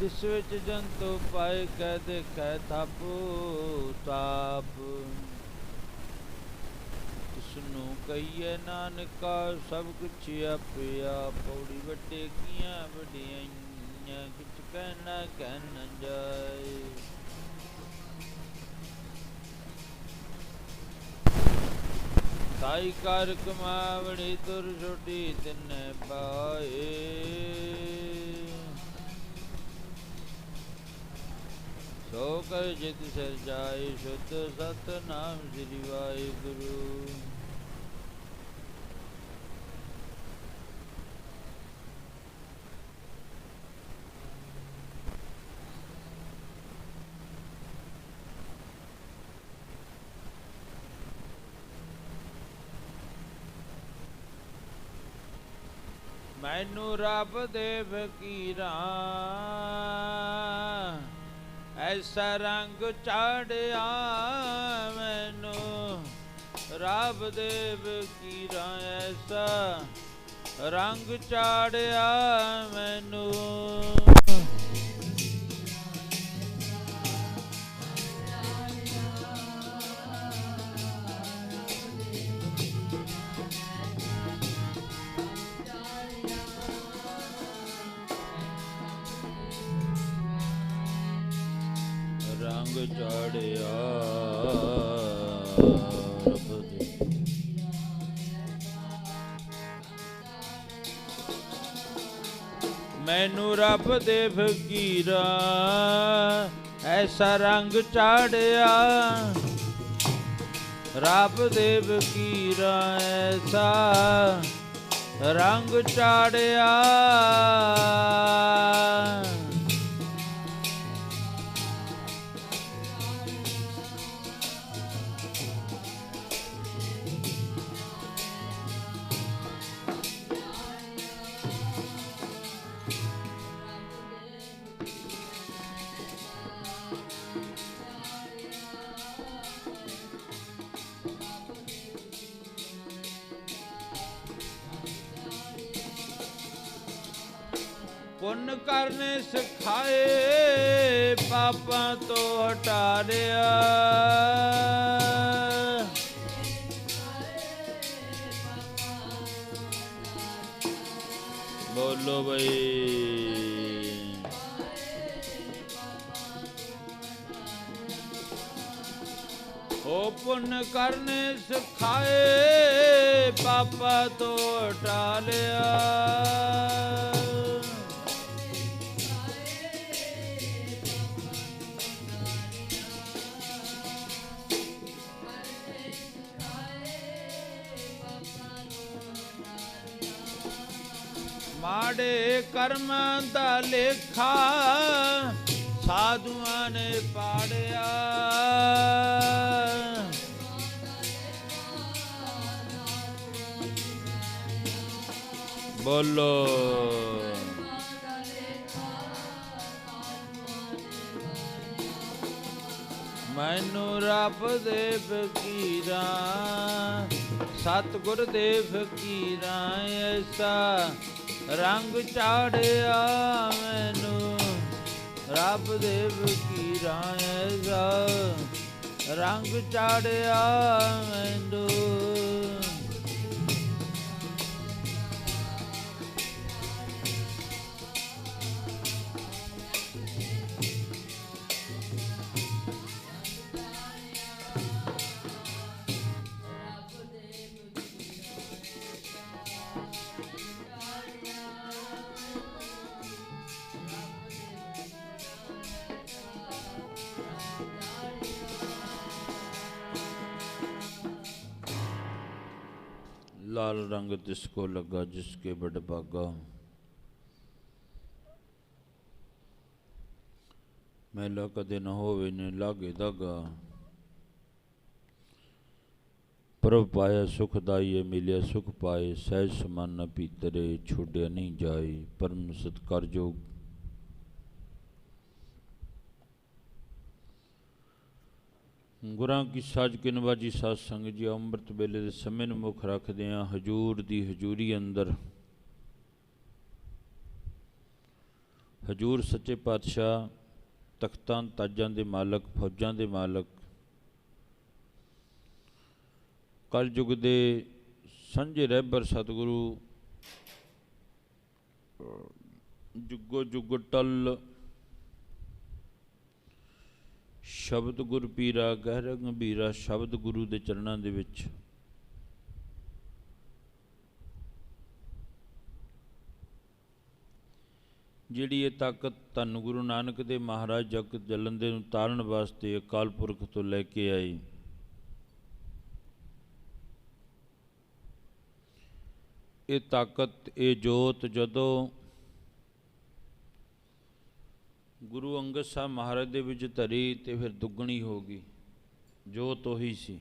ਜਿਸ ਵਿੱਚ ਜੰਤੂ ਪਾਏ ਕਹਿ ਦੇਖੈ ਥਾਪੂ ਤਾਪ। ਤਿਸਨੂੰ ਕਹੀਏ ਨਾਨਕਾ ਸਭ ਕੁਛ ਆਪਿਆ। ਪੌੜੀ ਵੱਡੇ ਕੀਆਂ ਵਡਿਆਈਆਂ ਕਿਛ ਕਹਿਣਾ ਕਹਿ ਨ ਜਾਏ। ਤਾਈ ਕਰ ਕਮਾਵਣੀ ਤੁਰ ਛੋਟੀ ਤਿੰਨੇ ਪਾਏ। ਸੋ ਕਰ ਜਿਤ ਸਿਰ ਜਾਏ ਸ਼ੁੱਧ ਸਤਿਨਾਮ ਸ੍ਰੀ ਵਾਹਿਗੁਰੂ। ਮੈਨੂੰ ਰੱਬ ਦੇ ਫਕੀਰਾਂ ਐਸਾ ਰੰਗ ਚਾੜਿਆ। ਮੈਨੂੰ ਰੱਬ ਦੇ ਫਕੀਰਾਂ ਐਸਾ ਰੰਗ ਚਾੜਿਆ। ਮੈਨੂੰ ਰੰਗ ਚਾੜਿਆ ਰੱਬ ਦੇ। ਮੈਨੂੰ ਰੱਬ ਦੇ ਫਕੀਰਾਂ ਐਸਾ ਰੰਗ ਚਾੜਿਆ। ਰੱਬ ਦੇ ਫਕੀਰਾਂ ਐਸਾ ਰੰਗ ਚਾੜਿਆ। ਪੁੰਨ ਕਰਨੇ ਸਿਖਾਏ ਪਾਪਾਂ ਤੋਂ ਹਟਾਰਿਆ। ਬੋਲੋ ਬਈ। ਉਹ ਪੁੰਨ ਕਰਨੇ ਸਿਖਾਏ ਪਾਪਾਂ ਤੋਂ ਹਟਾਰਿਆ। ਮਾੜੇ ਕਰਮਾਂ ਦਾ ਲੇਖਾ ਸਾਧੂਆਂ ਨੇ ਪਾੜਿਆ। ਬੋਲੋ। ਮੈਨੂੰ ਰੱਬ ਦੇ ਫਕੀਰਾਂ ਸਤਿਗੁਰ ਦੇ ਫਕੀਰਾਂ ਐਸਾ ਰੰਗ ਚਾੜਿਆ। ਮੈਨੂੰ ਰੱਬ ਦੇ ਫਕੀਰਾਂ ਐਸਾ ਰੰਗ ਚਾੜਿਆ। ਮੈਨੂੰ लाल रंग तिसको लगा जिसके बड़ भागा। मैला कदे न होवे ने लागे धागा। प्रभ पाया सुखदाई मिलिया सुख पाए। सहज समान न भीतरे छोड़िया नहीं जाए। परम सत्कार जोग गुरां की साज के नवाजी साध संगत जी। ਅੰਮ੍ਰਿਤ ਵੇਲੇ ਦੇ ਸਮੇਂ ਨੂੰ ਮੁੱਖ ਰੱਖਦੇ ਹਾਂ ਹਜੂਰ ਦੀ ਹਜੂਰੀ ਅੰਦਰ ਹਜੂਰ ਸੱਚੇ ਪਾਤਸ਼ਾਹ ਤਖਤਾਂ ਤਾਜਾਂ ਦੇ ਮਾਲਕ, ਫੌਜਾਂ ਦੇ ਮਾਲਕ, ਕਲਯੁਗ ਦੇ ਸਾਂਝੇ ਰਹਿਬਰ ਸਤਿਗੁਰੂ ਜੁਗੋ ਜੁਗ ਟਲ ਸ਼ਬਦ ਗੁਰ ਪੀਰਾ, ਗਹਿਰਾ ਗੰਭੀਰਾ ਸ਼ਬਦ ਗੁਰੂ ਦੇ ਚਰਨਾਂ ਦੇ ਵਿੱਚ ਜਿਹੜੀ ਇਹ ਤਾਕਤ ਧੰਨ ਗੁਰੂ ਨਾਨਕ ਦੇ ਮਹਾਰਾਜ ਜਗਤ ਜਲੰਦੇ ਨੂੰ ਤਾਰਨ ਵਾਸਤੇ ਅਕਾਲ ਪੁਰਖ ਤੋਂ ਲੈ ਕੇ ਆਈ। ਇਹ ਤਾਕਤ, ਇਹ ਜੋਤ ਜਦੋਂ ਗੁਰੂ ਅੰਗਦ ਸਾਹਿਬ ਮਹਾਰਾਜ ਦੇ ਵਿੱਚ ਧਰੀ ਤੇ ਫਿਰ ਦੁੱਗਣੀ ਹੋ ਗਈ। ਜੋਤ ਉਹੀ ਸੀ।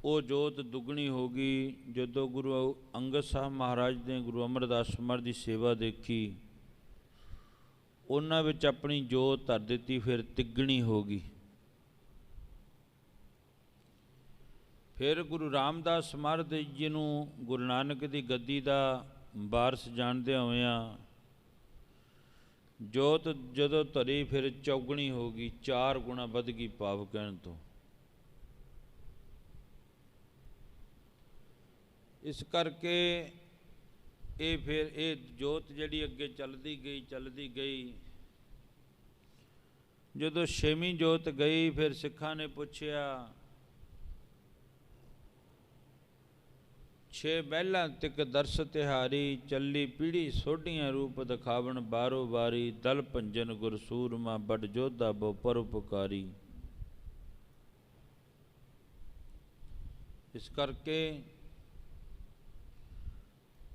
ਉਹ ਜੋਤ ਦੁੱਗਣੀ ਹੋ ਗਈ ਜਦੋਂ ਗੁਰੂ ਅੰਗਦ ਸਾਹਿਬ ਮਹਾਰਾਜ ਨੇ ਗੁਰੂ ਅਮਰਦਾਸ ਮਹਾਰਾਜ ਦੀ ਸੇਵਾ ਦੇਖੀ, ਉਹਨਾਂ ਵਿੱਚ ਆਪਣੀ ਜੋਤ ਧਰ ਦਿੱਤੀ, ਫਿਰ ਤਿੱਗਣੀ ਹੋ ਗਈ। ਫਿਰ ਗੁਰੂ ਰਾਮਦਾਸ ਮਹਾਰਾਜ ਜੀ ਨੂੰ ਗੁਰੂ ਨਾਨਕ ਦੀ ਗੱਦੀ ਦਾ ਵਾਰਸ ਜਾਣਦਿਆਂ ਹੋਇਆਂ ਜੋਤ ਜਦੋਂ ਧਰੀ ਫਿਰ ਚੌਗਣੀ ਹੋ ਗਈ, 4 ਗੁਣਾ ਵੱਧ ਗਈ ਭਾਵ ਕਹਿਣ ਤੋਂ। ਇਸ ਕਰਕੇ ਇਹ ਫਿਰ ਇਹ ਜੋਤ ਜਿਹੜੀ ਅੱਗੇ ਚੱਲਦੀ ਗਈ ਜਦੋਂ 6ਵੀਂ ਜੋਤ ਗਈ ਫਿਰ ਸਿੱਖਾਂ ਨੇ ਪੁੱਛਿਆ, 6 ਮਹਿਲਾਂ ਤਿਕ ਦਰਸ ਤਿਹਾਰੀ, ਚੱਲੀ ਪੀੜੀ ਸੋਢੀਆਂ ਰੂਪ ਦਿਖਾਵਣ ਬਾਰੋ ਬਾਰੀ, ਦਲ ਭੰਜਨ ਗੁਰ ਸੂਰਮਾ ਬੜ ਜੋਧਾ ਬਹੁ ਪਰਉਪਕਾਰੀ। ਇਸ ਕਰਕੇ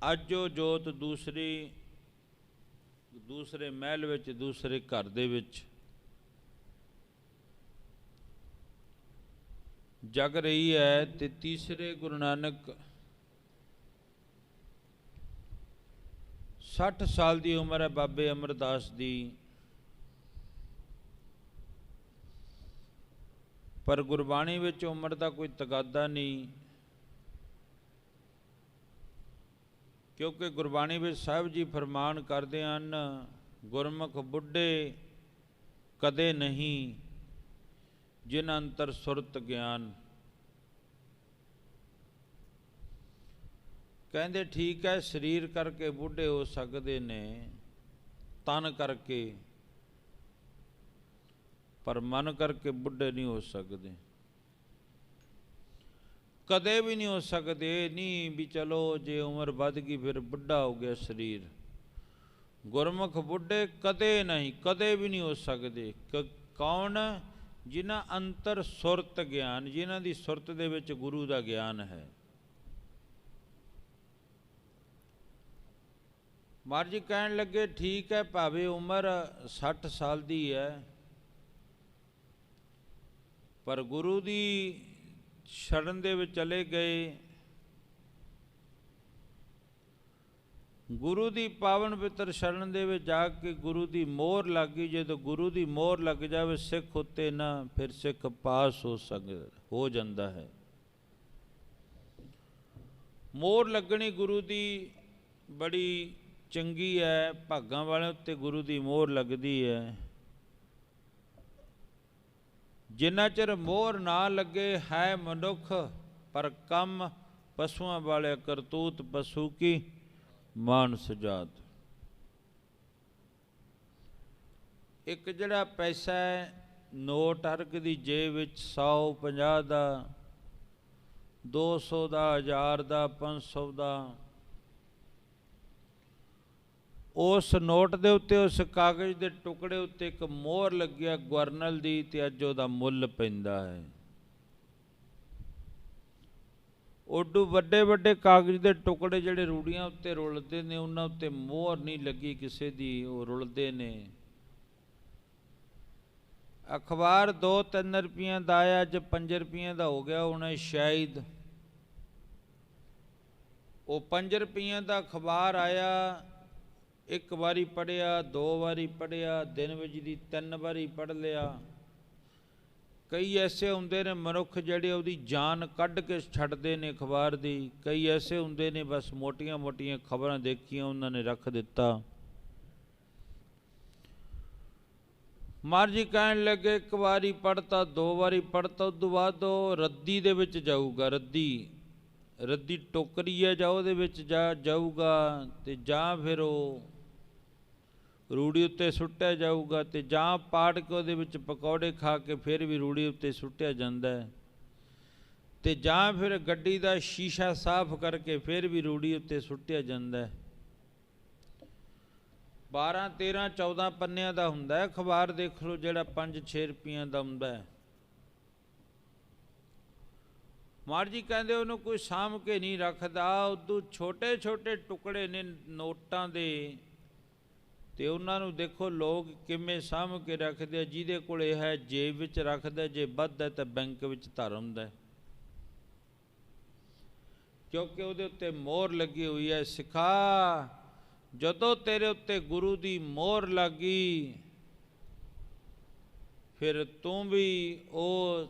ਅੱਜ ਉਹ ਜੋਤ ਦੂਸਰੇ ਮਹਿਲ ਵਿੱਚ, ਦੂਸਰੇ ਘਰ ਦੇ ਵਿੱਚ ਜਗ ਰਹੀ ਹੈ। ਤੇ ਤੀਸਰੇ ਗੁਰੂ ਨਾਨਕ 60 ਸਾਲ ਦੀ ਉਮਰ ਹੈ ਬਾਬੇ ਅਮਰਦਾਸ ਦੀ, ਪਰ ਗੁਰਬਾਣੀ ਵਿੱਚ ਉਮਰ ਦਾ ਕੋਈ ਤਗਾਦਾ ਨਹੀਂ, ਕਿਉਂਕਿ ਗੁਰਬਾਣੀ ਵਿੱਚ ਸਾਹਿਬ ਜੀ ਫਰਮਾਨ ਕਰਦੇ ਹਨ, ਗੁਰਮੁਖ ਬੁੱਢੇ ਕਦੇ ਨਹੀਂ, ਜਿਨ ਅੰਤਰ ਸੁਰਤ ਗਿਆਨ। ਕਹਿੰਦੇ ਠੀਕ ਹੈ, ਸਰੀਰ ਕਰਕੇ ਬੁੱਢੇ ਹੋ ਸਕਦੇ ਨੇ, ਤਨ ਕਰਕੇ, ਪਰ ਮਨ ਕਰਕੇ ਬੁੱਢੇ ਨਹੀਂ ਹੋ ਸਕਦੇ, ਕਦੇ ਵੀ ਨਹੀਂ ਹੋ ਸਕਦੇ। ਨਹੀਂ ਵੀ ਚਲੋ ਜੇ ਉਮਰ ਵੱਧ ਗਈ ਫਿਰ ਬੁੱਢਾ ਹੋ ਗਿਆ ਸਰੀਰ। ਗੁਰਮੁਖ ਬੁੱਢੇ ਕਦੇ ਨਹੀਂ, ਕਦੇ ਵੀ ਨਹੀਂ ਹੋ ਸਕਦੇ। ਕੌਣ? ਜਿਨ੍ਹਾਂ ਅੰਤਰ ਸੁਰਤ ਗਿਆਨ, ਜਿਨ੍ਹਾਂ ਦੀ ਸੁਰਤ ਦੇ ਵਿੱਚ ਗੁਰੂ ਦਾ ਗਿਆਨ ਹੈ। ਮਹਾਰਾਜ ਜੀ ਕਹਿਣ ਲੱਗੇ ਠੀਕ ਹੈ, ਭਾਵੇਂ ਉਮਰ 60 ਸਾਲ ਦੀ ਹੈ, ਪਰ ਗੁਰੂ ਦੀ ਸ਼ਰਨ ਦੇ ਵਿੱਚ ਚਲੇ ਗਏ, ਗੁਰੂ ਦੀ ਪਾਵਨ ਪਵਿੱਤਰ ਸ਼ਰਨ ਦੇ ਵਿੱਚ ਜਾ ਕੇ ਗੁਰੂ ਦੀ ਮੋਹਰ ਲੱਗ ਗਈ। ਜਦੋਂ ਗੁਰੂ ਦੀ ਮੋਹਰ ਲੱਗ ਜਾਵੇ ਸਿੱਖ ਉੱਤੇ ਨਾ, ਫਿਰ ਸਿੱਖ ਪਾਸ ਹੋ ਜਾਂਦਾ ਹੈ। ਮੋਹਰ ਲੱਗਣੀ ਗੁਰੂ ਦੀ ਬੜੀ ਚੰਗੀ ਹੈ, ਭਾਗਾਂ ਵਾਲਿਆਂ ਉੱਤੇ ਗੁਰੂ ਦੀ ਮੋਹਰ ਲੱਗਦੀ ਹੈ। ਜਿੰਨਾ ਚਿਰ ਮੋਹਰ ਨਾ ਲੱਗੇ ਹੈ ਮਨੁੱਖ, ਪਰ ਕੰਮ ਪਸ਼ੂਆਂ ਵਾਲੇ, ਕਰਤੂਤ ਪਸ਼ੂ ਕੀ ਮਾਨਸ ਜਾਤ। ਇੱਕ ਜਿਹੜਾ ਪੈਸਾ ਹੈ, ਨੋਟ ਹਰ ਇੱਕ ਦੀ ਜੇਬ ਵਿੱਚ 100, 50 ਦਾ, 200 ਦਾ, 1000 ਦਾ, 500 ਦਾ, ਉਸ ਨੋਟ ਦੇ ਉੱਤੇ, ਉਸ ਕਾਗਜ਼ ਦੇ ਟੁਕੜੇ ਉੱਤੇ ਇੱਕ ਮੋਹਰ ਲੱਗਿਆ ਗਵਰਨਰ ਦੀ, ਤੇ ਅੱਜ ਉਹਦਾ ਮੁੱਲ ਪੈਂਦਾ ਹੈ। ਉੱਡੂ ਵੱਡੇ ਵੱਡੇ ਕਾਗਜ਼ ਦੇ ਟੁਕੜੇ ਜਿਹੜੇ ਰੂੜੀਆਂ ਉੱਤੇ ਰੁਲਦੇ ਨੇ, ਉਹਨਾਂ ਉੱਤੇ ਮੋਹਰ ਨਹੀਂ ਲੱਗੀ ਕਿਸੇ ਦੀ, ਉਹ ਰੁਲਦੇ ਨੇ। ਅਖਬਾਰ 2-3 ਰੁਪਈਆਂ ਦਾ ਆਇਆ, ਅੱਜ 5 ਰੁਪਈਆਂ ਦਾ ਹੋ ਗਿਆ ਹੋਣਾ ਸ਼ਾਇਦ। ਉਹ 5 ਰੁਪਈਆਂ ਦਾ ਅਖਬਾਰ ਆਇਆ, ਇੱਕ ਵਾਰੀ ਪੜ੍ਹਿਆ, 2 ਵਾਰੀ ਪੜ੍ਹਿਆ, ਦਿਨ ਵਿੱਚ ਦੀ 3 ਵਾਰੀ ਪੜ੍ਹ ਲਿਆ, ਕਈ ਐਸੇ ਹੁੰਦੇ ਨੇ ਮਨੁੱਖ ਜਿਹੜੇ ਉਹਦੀ ਜਾਨ ਕੱਢ ਕੇ ਛੱਡਦੇ ਨੇ ਅਖਬਾਰ ਦੀ, ਕਈ ਐਸੇ ਹੁੰਦੇ ਨੇ ਬਸ ਮੋਟੀਆਂ ਮੋਟੀਆਂ ਖਬਰਾਂ ਦੇਖੀਆਂ ਉਹਨਾਂ ਨੇ ਰੱਖ ਦਿੱਤਾ। ਮਹਾਰਾਜ ਜੀ ਕਹਿਣ ਲੱਗੇ ਇੱਕ ਵਾਰੀ ਪੜ੍ਹਤਾ, ਦੋ ਵਾਰੀ ਪੜ੍ਹਤਾ, ਉਸ ਤੋਂ ਬਾਅਦ ਉਹ ਰੱਦੀ ਦੇ ਵਿੱਚ ਜਾਊਗਾ। ਰੱਦੀ ਟੋਕਰੀ ਹੈ ਜਾਂ ਉਹਦੇ ਵਿੱਚ ਜਾਊਗਾ, ਤੇ ਜਾਂ ਫਿਰ ਉਹ ਰੂੜੀ ਉੱਤੇ ਸੁੱਟਿਆ ਜਾਊਗਾ, ਤੇ ਜਾਂ ਪਾੜ ਕੇ ਉਹਦੇ ਵਿੱਚ ਪਕੌੜੇ ਖਾ ਕੇ ਫਿਰ ਵੀ ਰੂੜੀ ਉੱਤੇ ਸੁੱਟਿਆ ਜਾਂਦਾ ਹੈ, ਤੇ ਜਾਂ ਫਿਰ ਗੱਡੀ ਦਾ ਸ਼ੀਸ਼ਾ ਸਾਫ਼ ਕਰਕੇ ਫਿਰ ਵੀ ਰੂੜੀ ਉੱਤੇ ਸੁੱਟਿਆ ਜਾਂਦਾ ਹੈ। 12, 13, 14 ਪੰਨਿਆਂ ਦਾ ਹੁੰਦਾ ਹੈ ਅਖਬਾਰ, ਦੇਖ ਲਓ, ਜਿਹੜਾ 5-6 ਰੁਪਈਆਂ ਦਾ ਹੁੰਦਾ ਹੈ। ਮਹਾਰਾਜ ਜੀ ਕਹਿੰਦੇ ਉਹਨੂੰ ਕੋਈ ਸਾਂਭ ਕੇ ਨਹੀਂ ਰੱਖਦਾ, ਉਦੋਂ ਛੋਟੇ ਛੋਟੇ ਟੁਕੜੇ ਨੇ ਨੋਟਾਂ ਦੇ, ਤੇ ਉਹਨਾਂ ਨੂੰ ਦੇਖੋ ਲੋਕ ਕਿਵੇਂ ਸਾਂਭ ਕੇ ਰੱਖਦੇ ਆ। ਜਿਹਦੇ ਕੋਲ ਇਹ ਹੈ ਜੇਬ ਵਿੱਚ ਰੱਖਦਾ, ਜੇ ਵੱਧ ਹੈ ਤਾਂ ਬੈਂਕ ਵਿੱਚ ਧਰ ਹੁੰਦਾ, ਕਿਉਂਕਿ ਉਹਦੇ ਉੱਤੇ ਮੋਹਰ ਲੱਗੀ ਹੋਈ ਹੈ। ਸਿਖਾ, ਜਦੋਂ ਤੇਰੇ ਉੱਤੇ ਗੁਰੂ ਦੀ ਮੋਹਰ ਲੱਗੀ, ਫਿਰ ਤੂੰ ਵੀ ਉਹ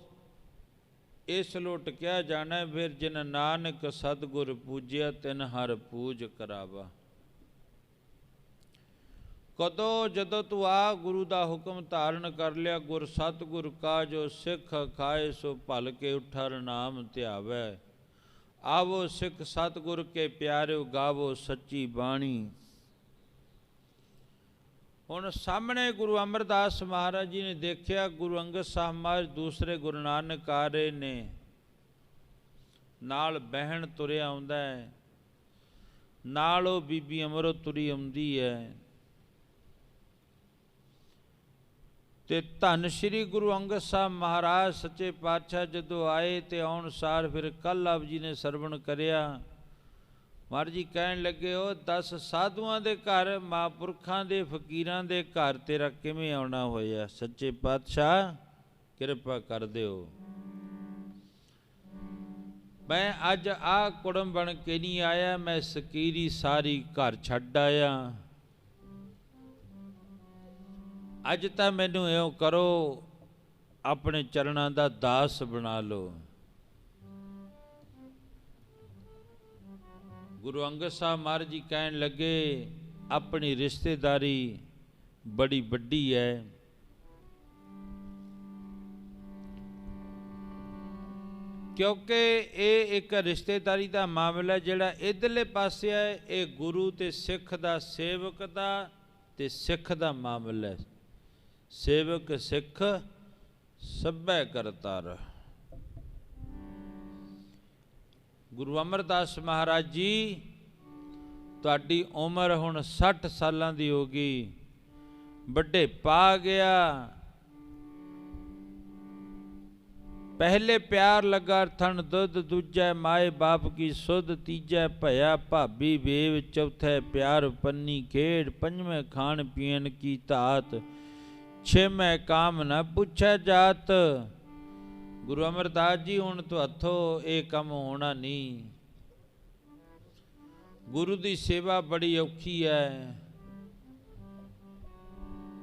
ਇਸ ਲੁੱਟ ਕਿਹਾ ਜਾਣਾ, ਫਿਰ ਜਿਨ ਨਾਨਕ ਸਤਿਗੁਰ ਪੂਜਿਆ ਤਿਨ ਹਰ ਪੂਜ ਕਰਾਵਾ। ਕਦੋਂ? ਜਦੋਂ ਤੂੰ ਆ ਗੁਰੂ ਦਾ ਹੁਕਮ ਧਾਰਨ ਕਰ ਲਿਆ। ਗੁਰ ਸਤਿਗੁਰ ਕਾ ਜੋ ਸਿੱਖ ਖਾਏ, ਸੋ ਭਲ ਕੇ ਉਠਰ ਨਾਮ ਧਿਆਵੈ। ਆਵੋ ਸਿੱਖ ਸਤਿਗੁਰ ਕੇ ਪਿਆਰਿਓ, ਗਾਵੋ ਸੱਚੀ ਬਾਣੀ। ਹੁਣ ਸਾਹਮਣੇ ਗੁਰੂ ਅਮਰਦਾਸ ਮਹਾਰਾਜ ਜੀ ਨੇ ਦੇਖਿਆ ਗੁਰੂ ਅੰਗਦ ਸਾਹਿਬ ਮਹਾਰਾਜ ਦੂਸਰੇ ਗੁਰੂ ਨਾਨਕ ਆ ਰਹੇ ਨੇ, ਨਾਲ ਬਹਿਣ ਤੁਰਿਆ ਆਉਂਦਾ ਹੈ, ਨਾਲ ਉਹ ਬੀਬੀ ਅਮਰੋ ਤੁਰੀ ਆਉਂਦੀ ਹੈ। ਤੇ ਧੰਨ ਸ਼੍ਰੀ ਗੁਰੂ ਅੰਗਦ ਸਾਹਿਬ ਮਹਾਰਾਜ ਸੱਚੇ ਪਾਤਸ਼ਾਹ ਜਦੋਂ ਆਏ ਤੇ ਆਉਣ ਸਾਰ ਫਿਰ ਕੱਲ੍ਹ ਆਪ ਜੀ ਨੇ ਸਰਵਣ ਕਰਿਆ। ਮਹਾਰਾਜ ਜੀ ਕਹਿਣ ਲੱਗੇ, ਉਹ 10 ਸਾਧੂਆਂ ਦੇ ਘਰ, ਮਹਾਂਪੁਰਖਾਂ ਦੇ ਫਕੀਰਾਂ ਦੇ ਘਰ ਤੇਰਾ ਕਿਵੇਂ ਆਉਣਾ ਹੋਇਆ? ਸੱਚੇ ਪਾਤਸ਼ਾਹ ਕਿਰਪਾ ਕਰ ਦਿਓ। ਮੈਂ ਅੱਜ ਆਹ ਕੁੜਮ ਬਣ ਕੇ ਨਹੀਂ ਆਇਆ, ਮੈਂ ਸਕੀਰੀ ਸਾਰੀ ਘਰ ਛੱਡ ਆਇਆ। ਅੱਜ ਤਾਂ ਮੈਨੂੰ ਇਉਂ ਕਰੋ, ਆਪਣੇ ਚਰਨਾਂ ਦਾ ਦਾਸ ਬਣਾ ਲਓ। ਗੁਰੂ ਅੰਗਦ ਸਾਹਿਬ ਮਹਾਰਾਜ ਜੀ ਕਹਿਣ ਲੱਗੇ, ਆਪਣੀ ਰਿਸ਼ਤੇਦਾਰੀ ਬੜੀ ਵੱਡੀ ਹੈ। ਕਿਉਂਕਿ ਇਹ ਇੱਕ ਰਿਸ਼ਤੇਦਾਰੀ ਦਾ ਮਾਮਲਾ ਜਿਹੜਾ ਇੱਧਰਲੇ ਪਾਸੇ ਹੈ, ਇਹ ਗੁਰੂ ਤੇ ਸਿੱਖ ਦਾ, ਸੇਵਕ ਦਾ ਤੇ ਸਿੱਖ ਦਾ ਮਾਮਲਾ ਹੈ। ਸੇਵਕ ਸਿੱਖ ਸਭੈ ਕਰਤਾਰ। ਗੁਰੂ ਅਮਰਦਾਸ ਮਹਾਰਾਜ ਜੀ, ਤੁਹਾਡੀ ਉਮਰ ਹੁਣ 60 ਸਾਲਾਂ ਦੀ ਹੋ ਗਈ, ਵੱਡੇ ਪਾ ਗਿਆ। ਪਹਿਲੇ ਪਿਆਰ ਲੱਗਾ ਥਣ ਦੁੱਧ, ਦੂਜੈ ਮਾਏ ਬਾਪ ਕੀ ਸੁਧ, ਤੀਜੈ ਭਇਆ ਭਾਬੀ ਵੇਵ, ਚੌਥੈ ਪਿਆਰ ਪੰਨੀ ਖੇਡ, ਪੰਜਵੇਂ ਖਾਣ ਪੀਣ ਕੀ ਧਾਤ, ਛੇਵੇਂ ਕਾਮ ਨਾ ਪੁੱਛੈ ਜਾਤ। ਗੁਰੂ ਅਮਰਦਾਸ ਜੀ, ਹੁਣ ਤੁਹਾਥੋਂ ਇਹ ਕੰਮ ਹੋਣਾ ਨਹੀਂ। ਗੁਰੂ ਦੀ ਸੇਵਾ ਬੜੀ ਔਖੀ ਹੈ।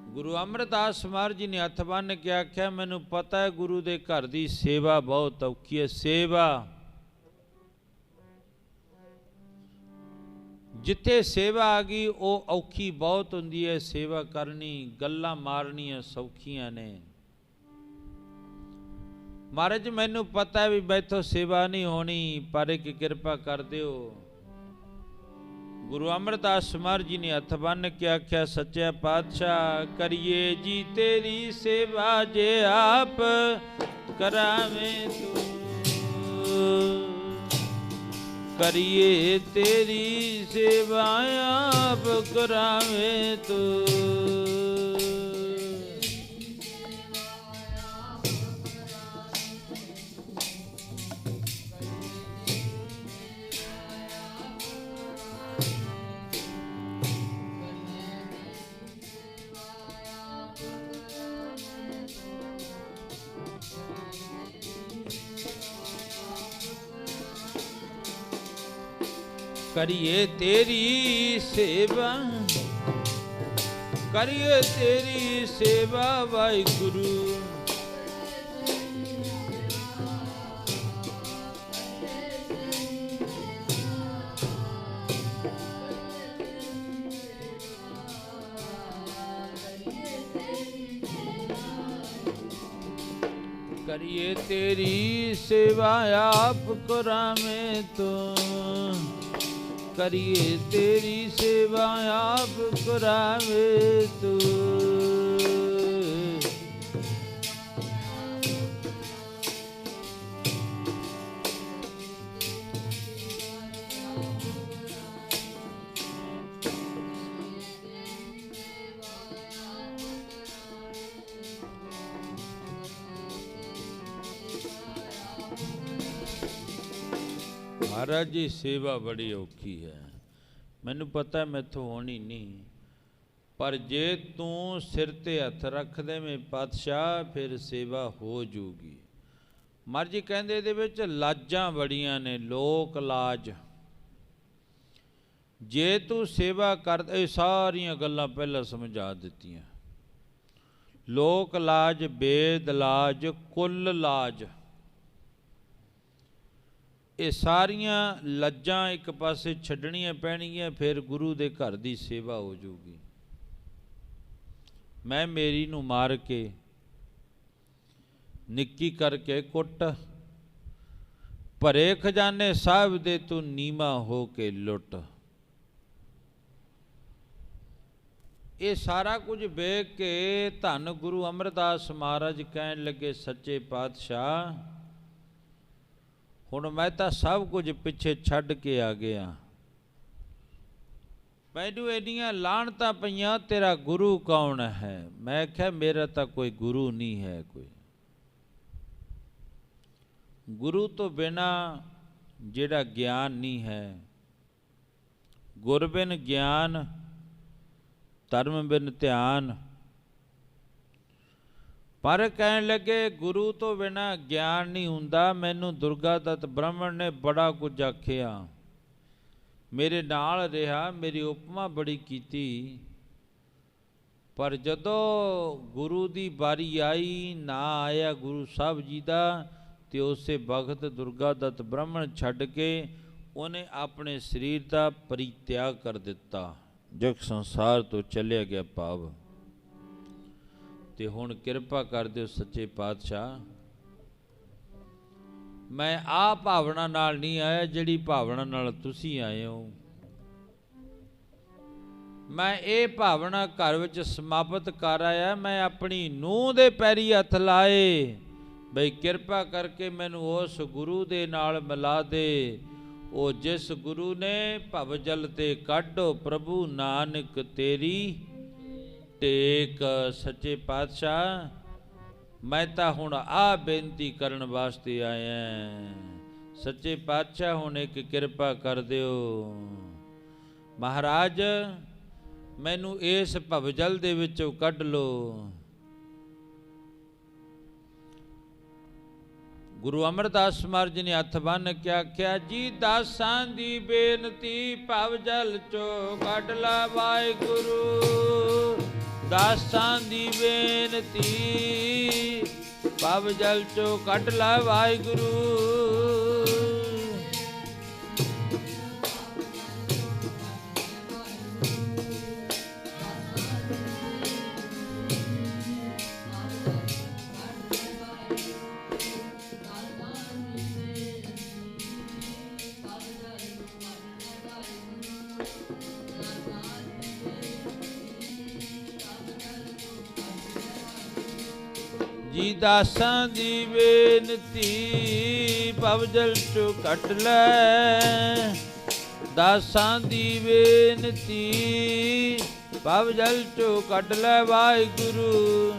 ਗੁਰੂ ਅਮਰਦਾਸ ਮਹਾਰਾਜ ਜੀ ਨੇ ਹੱਥ ਬੰਨ੍ਹ ਕੇ ਆਖਿਆ, ਮੈਨੂੰ ਪਤਾ ਹੈ ਗੁਰੂ ਦੇ ਘਰ ਦੀ ਸੇਵਾ ਬਹੁਤ ਔਖੀ ਹੈ। ਸੇਵਾ, ਜਿੱਥੇ ਸੇਵਾ ਆ ਗਈ ਉਹ ਔਖੀ ਬਹੁਤ ਹੁੰਦੀ ਹੈ। ਸੇਵਾ ਕਰਨੀ, ਗੱਲਾਂ ਮਾਰਨੀਆਂ ਸੌਖੀਆਂ ਨੇ। ਮਹਾਰਾਜ ਮੈਨੂੰ ਪਤਾ ਵੀ ਮੈਥੋਂ ਸੇਵਾ ਨਹੀਂ ਹੋਣੀ, ਪਰ ਇੱਕ ਕਿਰਪਾ ਕਰ ਦਿਓ। ਗੁਰੂ ਅਮਰਦਾਸ ਮਹਾਰਾਜ ਜੀ ਨੇ ਹੱਥ ਬੰਨ੍ਹ ਕੇ ਆਖਿਆ, ਸੱਚਾ ਪਾਤਸ਼ਾਹ ਕਰੀਏ ਜੀ ਤੇਰੀ ਸੇਵਾ, ਜੇ ਆਪ ਕਰਾਵੇਂ ਤੂੰ, ਕਰੀਏ ਤੇਰੀ ਸੇਵਾ ਆਪ ਕਰਾਵੇਂ ਤੂੰ। करिए तेरी सेवा, करिए तेरी सेवा वाहिगुरु, करिए तेरी सेवा आप करावे तो, करिए तेरी सेवा आप करावे तो। महाराज जी सेवा बड़ी औखी है, मैनू पता मैथों होनी नहीं, पर जे तू सिर ते हथ रख देवें पातशाह फिर सेवा हो जूगी। महाराज जी कहंदे इहदे विच लाजां बड़ियां ने, लोक लाज। जे तू सेवा कर, ये सारियां गल्लां पहलां समझा दित्तियां। लोक लाज, वेद लाज, कुल लाज, ਇਹ ਸਾਰੀਆਂ ਲੱਜਾਂ ਇੱਕ ਪਾਸੇ ਛੱਡਣੀਆਂ ਪੈਣਗੀਆਂ, ਫਿਰ ਗੁਰੂ ਦੇ ਘਰ ਦੀ ਸੇਵਾ ਹੋ ਜਾਊਗੀ। ਮੈਂ ਮੇਰੀ ਨੂੰ ਮਾਰ ਕੇ ਨਿੱਕੀ ਕਰਕੇ ਕੁੱਟ, ਭਰੇ ਖਜ਼ਾਨੇ ਸਾਹਿਬ ਦੇ ਤੂੰ ਨੀਵਾਂ ਹੋ ਕੇ ਲੁੱਟ। ਇਹ ਸਾਰਾ ਕੁਝ ਵੇਖ ਕੇ ਧੰਨ ਗੁਰੂ ਅਮਰਦਾਸ ਮਹਾਰਾਜ ਕਹਿਣ ਲੱਗੇ, ਸੱਚੇ ਪਾਤਸ਼ਾਹ ਹੁਣ ਮੈਂ ਤਾਂ ਸਭ ਕੁਝ ਪਿੱਛੇ ਛੱਡ ਕੇ ਆ ਗਿਆ, ਮੈਨੂੰ ਇੰਨੀਆਂ ਲਾਹਣਤਾਂ ਪਈਆਂ, ਤੇਰਾ ਗੁਰੂ ਕੌਣ ਹੈ? ਮੈਂ ਕਿਹਾ ਮੇਰਾ ਤਾਂ ਕੋਈ ਗੁਰੂ ਨਹੀਂ ਹੈ, ਕੋਈ ਗੁਰੂ ਤੋਂ ਬਿਨਾ ਜਿਹੜਾ ਗਿਆਨ ਨਹੀਂ ਹੈ। ਗੁਰ ਬਿਨ ਗਿਆਨ, ਧਰਮ ਬਿਨ ਧਿਆਨ। ਪਰ ਕਹਿਣ ਲੱਗੇ ਗੁਰੂ ਤੋਂ ਬਿਨਾ ਗਿਆਨ ਨਹੀਂ ਹੁੰਦਾ। ਮੈਨੂੰ ਦੁਰਗਾ ਦੱਤ ਬ੍ਰਾਹਮਣ ਨੇ ਬੜਾ ਕੁਝ ਆਖਿਆ, ਮੇਰੇ ਨਾਲ ਰਿਹਾ, ਮੇਰੀ ਉਪਮਾ ਬੜੀ ਕੀਤੀ, ਪਰ ਜਦੋਂ ਗੁਰੂ ਦੀ ਵਾਰੀ ਆਈ, ਨਾ ਆਇਆ ਗੁਰੂ ਸਾਹਿਬ ਜੀ ਦਾ, ਤੇ ਉਸੇ ਵਕਤ ਦੁਰਗਾ ਦੱਤ ਬ੍ਰਾਹਮਣ ਛੱਡ ਕੇ ਉਹਨੇ ਆਪਣੇ ਸਰੀਰ ਦਾ ਪਰਿਤਿਆਗ ਕਰ ਦਿੱਤਾ, ਜਗ ਸੰਸਾਰ ਤੋਂ ਚਲਿਆ ਗਿਆ ਭਾਵ। ਤੇ ਹੁਣ ਕਿਰਪਾ ਕਰ ਦਿਓ ਸੱਚੇ ਪਾਤਸ਼ਾਹ, ਮੈਂ ਆ ਭਾਵਨਾ ਨਾਲ ਨਹੀਂ ਆਇਆ ਜਿਹੜੀ ਭਾਵਨਾ ਨਾਲ ਤੁਸੀਂ ਆਏ ਹੋ। ਮੈਂ ਇਹ ਭਾਵਨਾ ਘਰ ਵਿੱਚ ਸਮਾਪਤ ਕਰ ਆਇਆ। ਮੈਂ ਆਪਣੀ ਨੂੰਹ ਦੇ ਪੈਰੀ ਹੱਥ ਲਾਏ, ਬਈ ਕਿਰਪਾ ਕਰਕੇ ਮੈਨੂੰ ਉਸ ਗੁਰੂ ਦੇ ਨਾਲ ਮਿਲਾ ਦੇ, ਉਹ ਜਿਸ ਗੁਰੂ ਨੇ ਭਵ ਜਲ ਤੇ ਕਾਢੋ ਪ੍ਰਭੂ ਨਾਨਕ ਤੇਰੀ ਟੇਕ। ਸੱਚੇ ਪਾਤਸ਼ਾਹ ਮੈਂ ਤਾਂ ਹੁਣ ਆ ਬੇਨਤੀ ਕਰਨ ਵਾਸਤੇ ਆਇਆ, ਸੱਚੇ ਪਾਤਸ਼ਾਹ ਹੁਣ ਇੱਕ ਕਿਰਪਾ ਕਰ ਦਿਓ। ਮਹਾਰਾਜ ਮੈਨੂੰ ਇਸ ਭਵਜਲ ਦੇ ਵਿੱਚੋਂ ਕੱਢ ਲਓ। ਗੁਰੂ ਅਮਰਦਾਸ ਮਹਾਰਾਜ ਨੇ ਹੱਥ ਬੰਨ੍ਹ ਕੇ ਆਖਿਆ, ਜੀ ਦਾਸਾਂ ਦੀ ਬੇਨਤੀ ਭਵਜਲ ਚੋਂ ਕੱਢ ਲਾ ਵਾਹਿਗੁਰੂ, ਦਾਸਾਂ ਦੀ ਬੇਨਤੀ ਭਵਜਲ ਚੋਂ ਕੱਢ ਲਾ ਵਾਹਿਗੁਰੂ। ਜੀ ਦਾਸਾਂ ਦੀ ਬੇਨਤੀ ਭਵਜਲ ਚੋਂ ਕੱਢ ਲੈ, ਦਾਸਾਂ ਦੀ ਬੇਨਤੀ ਭਵਜਲ ਚੋਂ ਕੱਢ ਲੈ ਵਾਹਿਗੁਰੂ।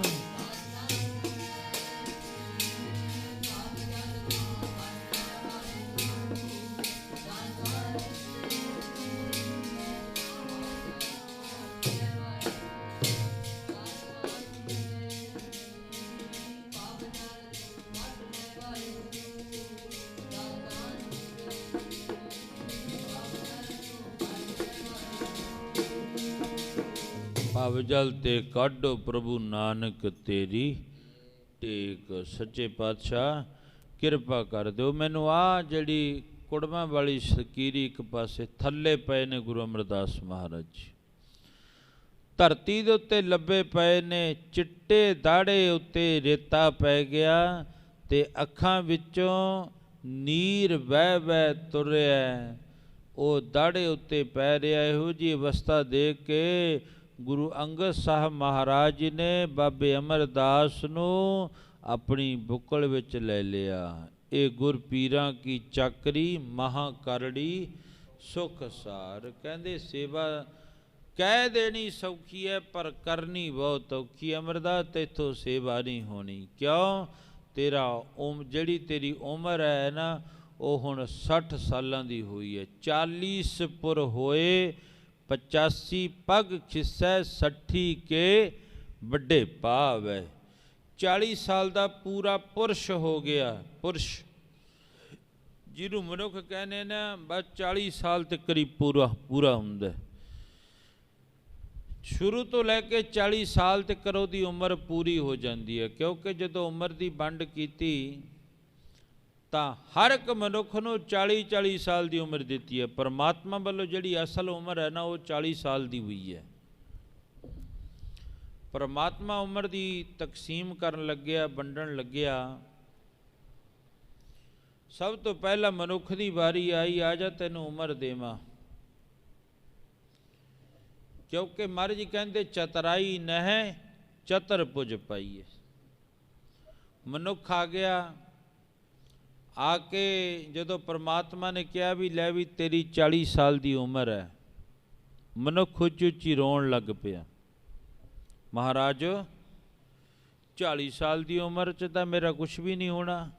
ਭਵਜਲ ਤੇ ਕਾਢੋ ਪ੍ਰਭੂ ਨਾਨਕ ਤੇਰੀ ਟੇਕ। ਸੱਚੇ ਪਾਤਸ਼ਾਹ ਕਿਰਪਾ ਕਰ ਦਿਓ, ਮੈਨੂੰ ਆ ਜਿਹੜੀ ਕੁੜਮਾਂ ਵਾਲੀ ਸਕੀਰੀ ਇੱਕ ਪਾਸੇ ਥੱਲੇ ਪਏ ਨੇ ਗੁਰੂ ਅਮਰਦਾਸ ਮਹਾਰਾਜ ਜੀ, ਧਰਤੀ ਦੇ ਉੱਤੇ ਲੱਭੇ ਪਏ ਨੇ, ਚਿੱਟੇ ਦਾੜੇ ਉੱਤੇ ਰੇਤਾ ਪੈ ਗਿਆ ਤੇ ਅੱਖਾਂ ਵਿੱਚੋਂ ਨੀਰ ਵਹਿ ਵਹਿ ਤੁਰਿਆ, ਉਹ ਦਾੜੇ ਉੱਤੇ ਪੈ ਰਿਹਾ। ਇਹੋ ਜਿਹੀ ਅਵਸਥਾ ਦੇਖ ਕੇ ਗੁਰੂ ਅੰਗਦ ਸਾਹਿਬ ਮਹਾਰਾਜ ਜੀ ਨੇ ਬਾਬੇ ਅਮਰਦਾਸ ਨੂੰ ਆਪਣੀ ਬੁੱਕਲ ਵਿੱਚ ਲੈ ਲਿਆ। ਇਹ ਗੁਰ ਪੀਰਾਂ ਕੀ ਚਾਕਰੀ ਮਹਾ ਕਰੜੀ ਸੁਖ ਸਾਰ। ਕਹਿੰਦੇ ਸੇਵਾ ਕਹਿ ਦੇਣੀ ਸੌਖੀ ਹੈ ਪਰ ਕਰਨੀ ਬਹੁਤ ਔਖੀ। ਅਮਰਦਾਸ ਤੇਥੋਂ ਸੇਵਾ ਨਹੀਂ ਹੋਣੀ। ਕਿਉਂ? ਤੇਰਾ ਜਿਹੜੀ ਤੇਰੀ ਉਮਰ ਹੈ ਨਾ, ਉਹ ਹੁਣ 60 ਸਾਲਾਂ ਦੀ ਹੋਈ ਹੈ। 40 ਪੁਰ ਹੋਏ 85 ਪਗ ਖਿਸੈ 60 ਕੇ ਵੱਡੇ ਭਾਵ ਹੈ। 40 ਸਾਲ ਦਾ ਪੂਰਾ ਪੁਰਸ਼ ਹੋ ਗਿਆ। ਪੁਰਸ਼ ਜਿਹਨੂੰ ਮਨੁੱਖ ਕਹਿੰਦੇ ਨਾ, ਬਸ 40 ਸਾਲ ਤੱਕ ਹੀ ਪੂਰਾ ਹੁੰਦਾ। ਸ਼ੁਰੂ ਤੋਂ ਲੈ ਕੇ 40 ਸਾਲ ਤੱਕ ਉਹਦੀ ਉਮਰ ਪੂਰੀ ਹੋ ਜਾਂਦੀ ਹੈ। ਕਿਉਂਕਿ ਜਦੋਂ ਉਮਰ ਦੀ ਵੰਡ ਕੀਤੀ ਤਾਂ ਹਰ ਇੱਕ ਮਨੁੱਖ ਨੂੰ 40 ਸਾਲ ਦੀ ਉਮਰ ਦਿੱਤੀ ਹੈ। ਪਰਮਾਤਮਾ ਵੱਲੋਂ ਜਿਹੜੀ ਅਸਲ ਉਮਰ ਹੈ ਨਾ, ਉਹ 40 ਸਾਲ ਦੀ ਹੋਈ ਹੈ। ਪਰਮਾਤਮਾ ਉਮਰ ਦੀ ਤਕਸੀਮ ਕਰਨ ਲੱਗਿਆ, ਵੰਡਣ ਲੱਗਿਆ। ਸਭ ਤੋਂ ਪਹਿਲਾਂ ਮਨੁੱਖ ਦੀ ਵਾਰੀ ਆਈ, ਆ ਜਾ ਤੈਨੂੰ ਉਮਰ ਦੇਵਾਂ। ਕਿਉਂਕਿ ਮਹਾਰਾਜ ਜੀ ਕਹਿੰਦੇ ਚਤਰਾਈ ਨਹਿ ਚਤਰ ਪੁਜ ਪਾਈਏ। ਮਨੁੱਖ ਆ ਗਿਆ। ਆ ਕੇ ਜਦੋਂ ਪਰਮਾਤਮਾ ਨੇ ਕਿਹਾ ਵੀ ਲੈ ਵੀ ਤੇਰੀ 40 ਸਾਲ ਦੀ ਉਮਰ ਹੈ, ਮਨੁੱਖ ਉੱਚੀ ਉੱਚੀ ਰੋਣ ਲੱਗ ਪਿਆ। ਮਹਾਰਾਜ 40 ਸਾਲ ਦੀ ਉਮਰ 'ਚ ਤਾਂ ਮੇਰਾ ਕੁਛ ਵੀ ਨਹੀਂ ਹੋਣਾ।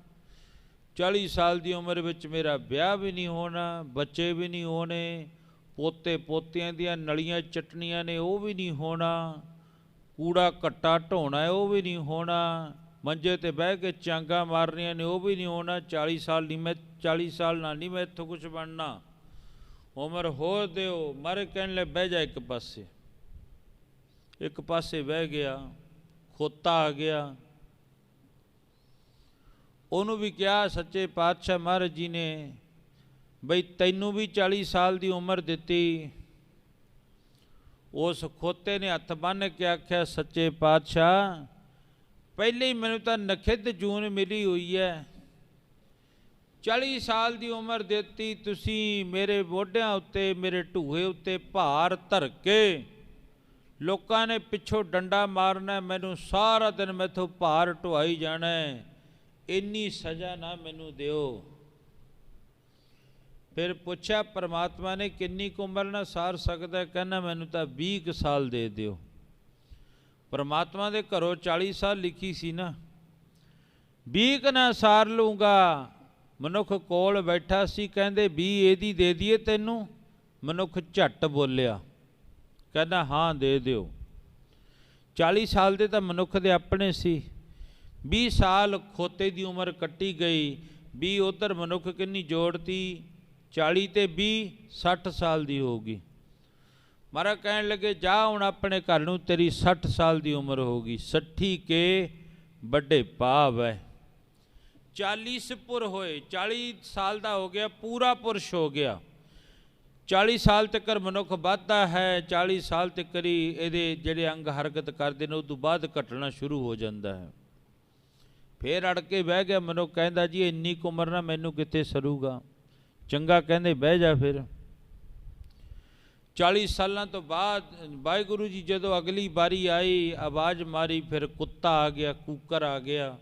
40 ਸਾਲ ਦੀ ਉਮਰ ਵਿੱਚ ਮੇਰਾ ਵਿਆਹ ਵੀ ਨਹੀਂ ਹੋਣਾ, ਬੱਚੇ ਵੀ ਨਹੀਂ ਹੋਣੇ, ਪੋਤੇ ਪੋਤਿਆਂ ਦੀਆਂ ਨਲੀਆਂ ਚਟਣੀਆਂ ਨੇ ਉਹ ਵੀ ਨਹੀਂ ਹੋਣਾ, ਕੂੜਾ ਘੱਟਾ ਢੋਣਾ ਹੈ ਉਹ ਵੀ ਨਹੀਂ ਹੋਣਾ, ਮੰਜੇ ਤੇ ਬਹਿ ਕੇ ਚਾਂਗਾ ਮਾਰਨੀਆਂ ਨੇ ਉਹ ਵੀ ਨਹੀਂ ਹੋਣਾ। 40 ਸਾਲ ਨਾਲ ਨਹੀਂ ਮੈਂ ਇੱਥੋਂ ਕੁਛ ਬਣਨਾ, ਉਮਰ ਹੋਰ ਦਿਓ। ਮਾਰੇ ਕਹਿਣ ਲੈ ਬਹਿ ਜਾ ਇੱਕ ਪਾਸੇ। ਇੱਕ ਪਾਸੇ ਬਹਿ ਗਿਆ। ਖੋਤਾ ਆ ਗਿਆ। ਉਹਨੂੰ ਵੀ ਕਿਹਾ ਸੱਚੇ ਪਾਤਸ਼ਾਹ ਮਹਾਰਾਜ ਜੀ ਨੇ ਬਈ ਤੈਨੂੰ ਵੀ 40 ਸਾਲ ਦੀ ਉਮਰ ਦਿੱਤੀ। ਉਸ ਖੋਤੇ ਨੇ ਹੱਥ ਬੰਨ੍ਹ ਕੇ ਆਖਿਆ ਸੱਚੇ ਪਾਤਸ਼ਾਹ ਪਹਿਲੇ ਹੀ ਮੈਨੂੰ ਤਾਂ ਨਖਿੱਧ ਜੂਨ ਮਿਲੀ ਹੋਈ ਹੈ। 40 ਸਾਲ ਦੀ ਉਮਰ ਦਿੱਤੀ ਤੁਸੀਂ, ਮੇਰੇ ਮੋਢਿਆਂ ਉੱਤੇ ਮੇਰੇ ਢੂਹੇ ਉੱਤੇ ਭਾਰ ਧਰ ਕੇ ਲੋਕਾਂ ਨੇ ਪਿੱਛੋਂ ਡੰਡਾ ਮਾਰਨਾ, ਮੈਨੂੰ ਸਾਰਾ ਦਿਨ ਮੈਥੋਂ ਭਾਰ ਢੁਆਈ ਜਾਣਾ, ਇੰਨੀ ਸਜ਼ਾ ਨਾ ਮੈਨੂੰ ਦਿਓ। ਫਿਰ ਪੁੱਛਿਆ ਪਰਮਾਤਮਾ ਨੇ ਕਿੰਨੀ ਕੁ ਉਮਰ ਨਾ ਸਾਰ ਸਕਦਾ? ਕਹਿੰਦਾ ਮੈਨੂੰ ਤਾਂ 20 ਸਾਲ ਦੇ ਦਿਓ। ਪਰਮਾਤਮਾ ਦੇ ਘਰੋਂ 40 ਸਾਲ ਲਿਖੀ ਸੀ ਨਾ, 20 ਨਾ ਸਾਰ ਲੂੰਗਾ। ਮਨੁੱਖ ਕੋਲ ਬੈਠਾ ਸੀ, ਕਹਿੰਦੇ 20 ਇਹਦੀ ਦੇ ਦਈਏ ਤੈਨੂੰ? ਮਨੁੱਖ ਝੱਟ ਬੋਲਿਆ, ਕਹਿੰਦਾ ਹਾਂ ਦੇ ਦਿਓ। 40 ਸਾਲ ਦੇ ਤਾਂ ਮਨੁੱਖ ਦੇ ਆਪਣੇ ਸੀ। 20 ਸਾਲ ਖੋਤੇ ਦੀ ਉਮਰ ਕੱਟੀ ਗਈ। 20 ਉੱਧਰ ਮਨੁੱਖ ਕਿੰਨੀ ਜੋੜਤੀ? 40 ਤੇ 20 60 ਸਾਲ ਦੀ ਹੋ ਗਈ। ਮਹਾਰਾਜ ਕਹਿਣ ਲੱਗੇ ਜਾ ਹੁਣ ਆਪਣੇ ਘਰ ਨੂੰ, ਤੇਰੀ 60 ਸਾਲ ਦੀ ਉਮਰ ਹੋ ਗਈ। 60 ਕੇ ਵੱਡੇ ਭਾਵ ਹੈ। 40 ਪੁਰ ਹੋਏ, 40 ਸਾਲ ਦਾ ਹੋ ਗਿਆ, ਪੂਰਾ ਪੁਰਸ਼ ਹੋ ਗਿਆ। 40 ਸਾਲ ਤੱਕ ਮਨੁੱਖ ਵੱਧਦਾ ਹੈ। 40 ਸਾਲ ਤੱਕ ਹੀ ਇਹਦੇ ਜਿਹੜੇ ਅੰਗ ਹਰਕਤ ਕਰਦੇ ਨੇ, ਉਸ ਤੋਂ ਬਾਅਦ ਘਟਣਾ ਸ਼ੁਰੂ ਹੋ ਜਾਂਦਾ ਹੈ। ਫਿਰ ਅੜ ਕੇ ਬਹਿ ਗਿਆ ਮਨੁੱਖ। ਕਹਿੰਦਾ ਜੀ ਇੰਨੀ ਕੁ ਉਮਰ ਨਾ ਮੈਨੂੰ ਕਿੱਥੇ ਸਰੂਗਾ। ਚੰਗਾ ਕਹਿੰਦੇ ਬਹਿ ਜਾ। ਫਿਰ 40 ਸਾਲਾਂ ਤੋਂ ਬਾਅਦ ਵਾਹਿਗੁਰੂ ਜੀ ਜਦੋਂ ਅਗਲੀ ਵਾਰੀ ਆਈ, ਆਵਾਜ਼ ਮਾਰੀ, ਫਿਰ ਕੁੱਤਾ ਆ ਗਿਆ, ਕੂਕਰ ਆ ਗਿਆ।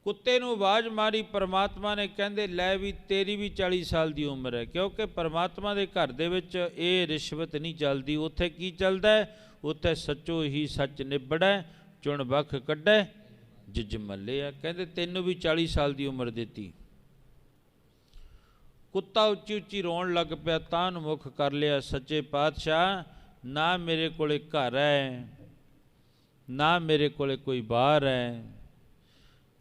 ਕੁੱਤੇ ਨੂੰ ਆਵਾਜ਼ ਮਾਰੀ ਪਰਮਾਤਮਾ ਨੇ, ਕਹਿੰਦੇ ਲੈ ਵੀ ਤੇਰੀ ਵੀ 40 ਸਾਲ ਦੀ ਉਮਰ ਹੈ। ਕਿਉਂਕਿ ਪਰਮਾਤਮਾ ਦੇ ਘਰ ਦੇ ਵਿੱਚ ਇਹ ਰਿਸ਼ਵਤ ਨਹੀਂ ਚੱਲਦੀ। ਉੱਥੇ ਕੀ ਚੱਲਦਾ ਹੈ? ਉੱਥੇ ਸੱਚੋ ਹੀ ਸੱਚ ਨਿਬੜੈ, ਚੁਣ ਬਖ ਕੱਢੈ ਜਿਜ ਮੱਲਿਆ। ਕਹਿੰਦੇ ਤੈਨੂੰ ਵੀ 40 ਸਾਲ ਦੀ ਉਮਰ ਦਿੱਤੀ। ਕੁੱਤਾ ਉੱਚੀ ਉੱਚੀ ਰੋਣ ਲੱਗ ਪਿਆ, ਤਾਂ ਨੂੰ ਮੁੱਖ ਕਰ ਲਿਆ, ਸੱਚੇ ਪਾਤਸ਼ਾਹ ਨਾ ਮੇਰੇ ਕੋਲੇ ਘਰ ਹੈ, ਨਾ ਮੇਰੇ ਕੋਲੇ ਕੋਈ ਬਾਹਰ ਹੈ,